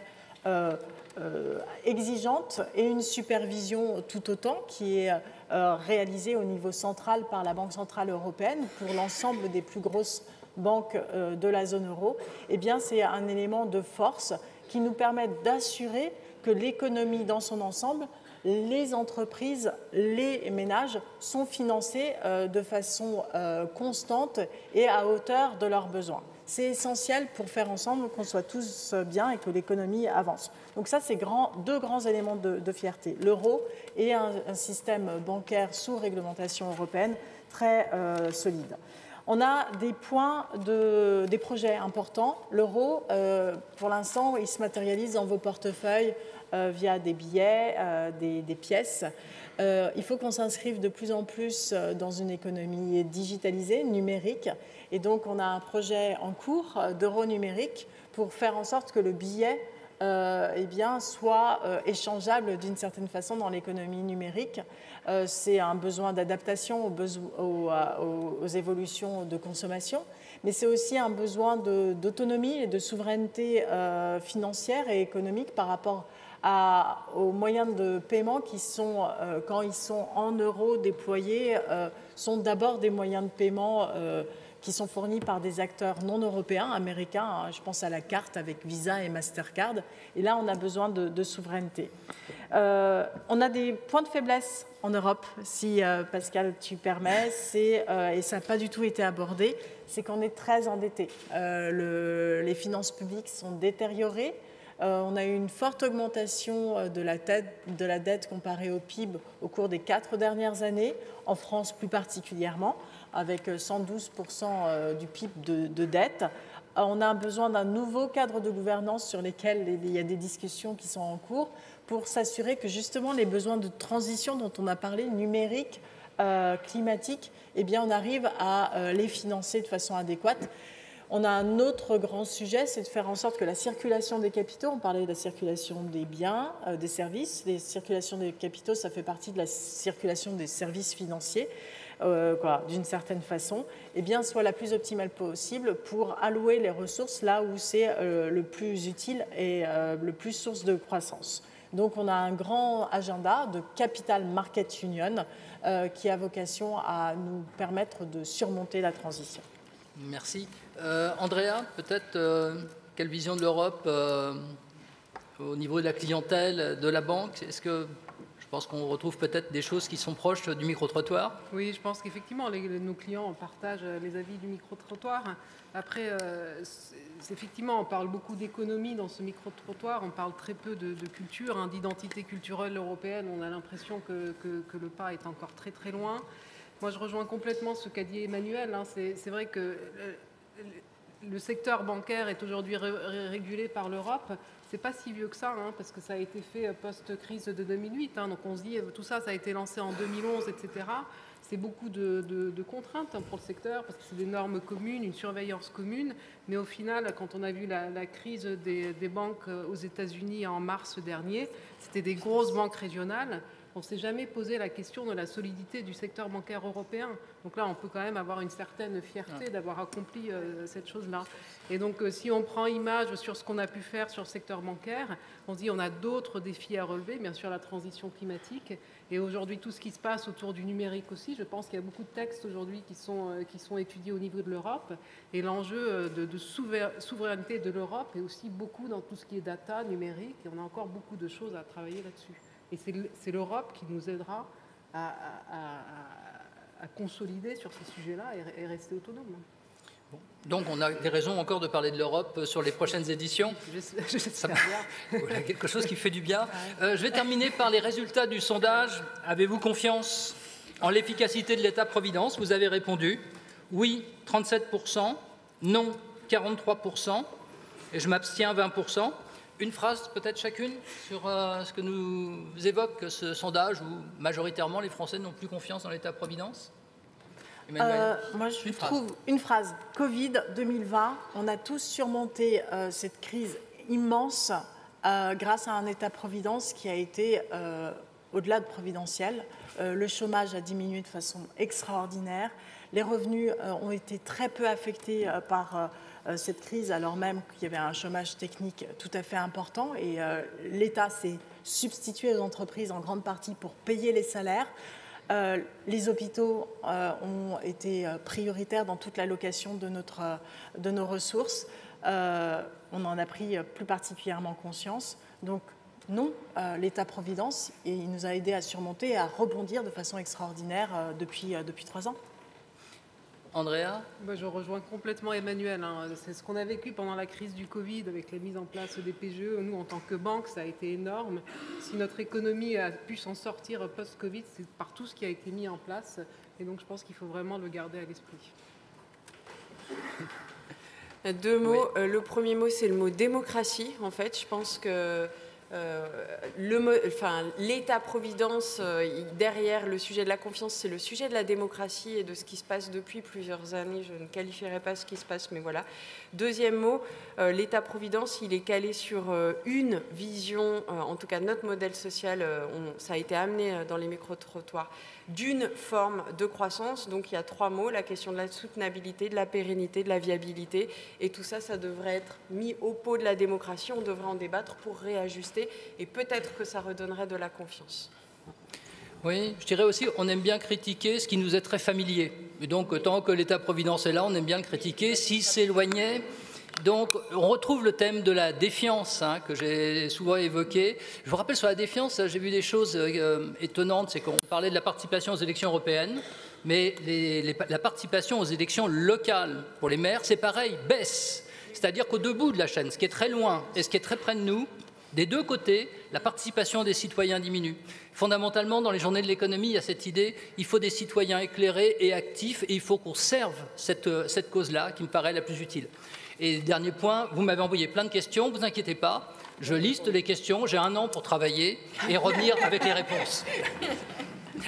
exigeante et une supervision tout autant qui est réalisée au niveau central par la Banque centrale européenne pour l'ensemble des plus grosses banques de la zone euro, eh bien c'est un élément de force qui nous permet d'assurer que l'économie dans son ensemble, les entreprises, les ménages sont financés de façon constante et à hauteur de leurs besoins. C'est essentiel pour faire ensemble qu'on soit tous bien et que l'économie avance. Donc ça, c'est deux grands éléments de fierté. L'euro et un système bancaire sous réglementation européenne très solide. On a des projets importants. L'euro, pour l'instant, il se matérialise dans vos portefeuilles via des billets, des pièces. Il faut qu'on s'inscrive de plus en plus dans une économie digitalisée, numérique. Et donc, on a un projet en cours d'euro numérique pour faire en sorte que le billet soit échangeable d'une certaine façon dans l'économie numérique. C'est un besoin d'adaptation aux évolutions de consommation, mais c'est aussi un besoin d'autonomie et de souveraineté financière et économique par rapport aux moyens de paiement qui sont, quand ils sont en euros déployés, sont d'abord des moyens de paiement qui sont fournis par des acteurs non européens, américains. Je pense à la carte avec Visa et Mastercard. Et là, on a besoin de souveraineté. On a des points de faiblesse en Europe, si Pascal, tu permets, et ça n'a pas du tout été abordé, c'est qu'on est très endetté. Les finances publiques sont détériorées. On a eu une forte augmentation de la dette comparée au PIB au cours des 4 dernières années, en France plus particulièrement, avec 112% du PIB de dette. On a besoin d'un nouveau cadre de gouvernance sur lequel il y a des discussions qui sont en cours pour s'assurer que justement les besoins de transition dont on a parlé, numérique, climatique, eh bien on arrive à les financer de façon adéquate. On a un autre grand sujet, c'est de faire en sorte que la circulation des capitaux, on parlait de la circulation des biens, des services, la circulation des capitaux, ça fait partie de la circulation des services financiers, d'une certaine façon, eh bien, soit la plus optimale possible pour allouer les ressources là où c'est le plus utile et le plus source de croissance. Donc on a un grand agenda de Capital Market Union qui a vocation à nous permettre de surmonter la transition. Merci. Andrea, peut-être quelle vision de l'Europe au niveau de la clientèle, de la banque? Est-ce que je pense qu'on retrouve peut-être des choses qui sont proches du micro-trottoir? Oui, je pense qu'effectivement, nos clients partagent les avis du micro-trottoir. Après, effectivement, on parle beaucoup d'économie dans ce micro-trottoir, on parle très peu de culture, d'identité culturelle européenne. On a l'impression que le pas est encore très très loin. Moi, je rejoins complètement ce qu'a dit Emmanuel. C'est vrai que le secteur bancaire est aujourd'hui régulé par l'Europe. C'est pas si vieux que ça, parce que ça a été fait post-crise de 2008. Donc on se dit, tout ça, ça a été lancé en 2011, etc. C'est beaucoup de contraintes pour le secteur, parce que c'est des normes communes, une surveillance commune. Mais au final, quand on a vu la crise des banques aux États-Unis en mars dernier, c'était des grosses banques régionales. On ne s'est jamais posé la question de la solidité du secteur bancaire européen. Donc là, on peut quand même avoir une certaine fierté d'avoir accompli cette chose-là. Et donc, si on prend image sur ce qu'on a pu faire sur le secteur bancaire, on se dit on a d'autres défis à relever, bien sûr la transition climatique. Et aujourd'hui, tout ce qui se passe autour du numérique aussi, je pense qu'il y a beaucoup de textes aujourd'hui qui sont étudiés au niveau de l'Europe. Et l'enjeu de souveraineté de l'Europe est aussi beaucoup dans tout ce qui est data, numérique. Et on a encore beaucoup de choses à travailler là-dessus. Et c'est l'Europe qui nous aidera à consolider sur ces sujets-là et rester autonome. Bon. Donc on a des raisons encore de parler de l'Europe sur les prochaines éditions. Voilà, quelque chose qui fait du bien. Je vais terminer par les résultats du sondage. Avez-vous confiance en l'efficacité de l'État-providence? Vous avez répondu oui, 37%, non, 43%. et je m'abstiens 20%. Une phrase peut-être chacune sur ce que nous évoque ce sondage où majoritairement les Français n'ont plus confiance dans l'État-providence. Moi, je trouve une phrase. Covid 2020, on a tous surmonté cette crise immense grâce à un État-providence qui a été au-delà de providentiel. Le chômage a diminué de façon extraordinaire. Les revenus ont été très peu affectés par cette crise, alors même qu'il y avait un chômage technique tout à fait important. Et l'État s'est substitué aux entreprises en grande partie pour payer les salaires. Les hôpitaux ont été prioritaires dans toute l'allocation de nos ressources. On en a pris plus particulièrement conscience. Donc non, l'État-providence, il nous a aidés à surmonter et à rebondir de façon extraordinaire depuis 3 ans. Andrea ? Je rejoins complètement Emmanuel. C'est ce qu'on a vécu pendant la crise du Covid avec la mise en place des PGE. Nous, en tant que banque, ça a été énorme. Si notre économie a pu s'en sortir post-Covid, c'est par tout ce qui a été mis en place. Et donc, je pense qu'il faut vraiment le garder à l'esprit. 2 mots. Oui. Le premier mot, c'est le mot démocratie. En fait, je pense que l'État-providence, derrière le sujet de la confiance, c'est le sujet de la démocratie et de ce qui se passe depuis plusieurs années. Je ne qualifierai pas ce qui se passe, mais voilà. Deuxième mot, l'État-providence, il est calé sur une vision, en tout cas notre modèle social, ça a été amené dans les micro-trottoirs, d'une forme de croissance. Donc il y a 3 mots, la question de la soutenabilité, de la pérennité, de la viabilité. Et tout ça, ça devrait être mis au pot de la démocratie. On devrait en débattre pour réajuster. Et peut-être que ça redonnerait de la confiance. Oui, je dirais aussi, on aime bien critiquer ce qui nous est très familier. Et donc, tant que l'État-providence est là, on aime bien le critiquer. S'il s'éloignait... Donc, on retrouve le thème de la défiance que j'ai souvent évoqué. Je vous rappelle, sur la défiance, j'ai vu des choses étonnantes. C'est qu'on parlait de la participation aux élections européennes, mais la participation aux élections locales pour les maires, c'est pareil, baisse. C'est-à-dire qu'au deux bouts de la chaîne, ce qui est très loin et ce qui est très près de nous, des deux côtés, la participation des citoyens diminue. Fondamentalement, dans les journées de l'économie, il y a cette idée, il faut des citoyens éclairés et actifs, et il faut qu'on serve cette cause-là, qui me paraît la plus utile. Et dernier point, vous m'avez envoyé plein de questions, vous inquiétez pas, je liste les questions, j'ai 1 an pour travailler et revenir avec les réponses.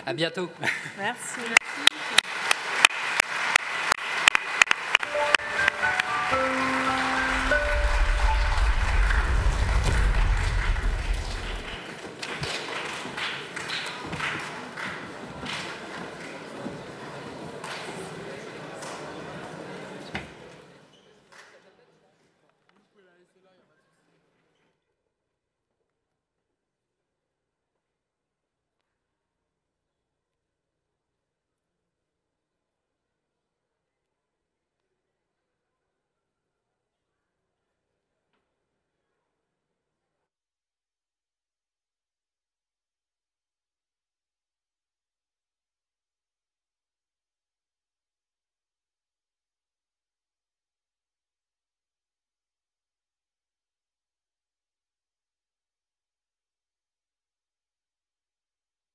À bientôt. Merci.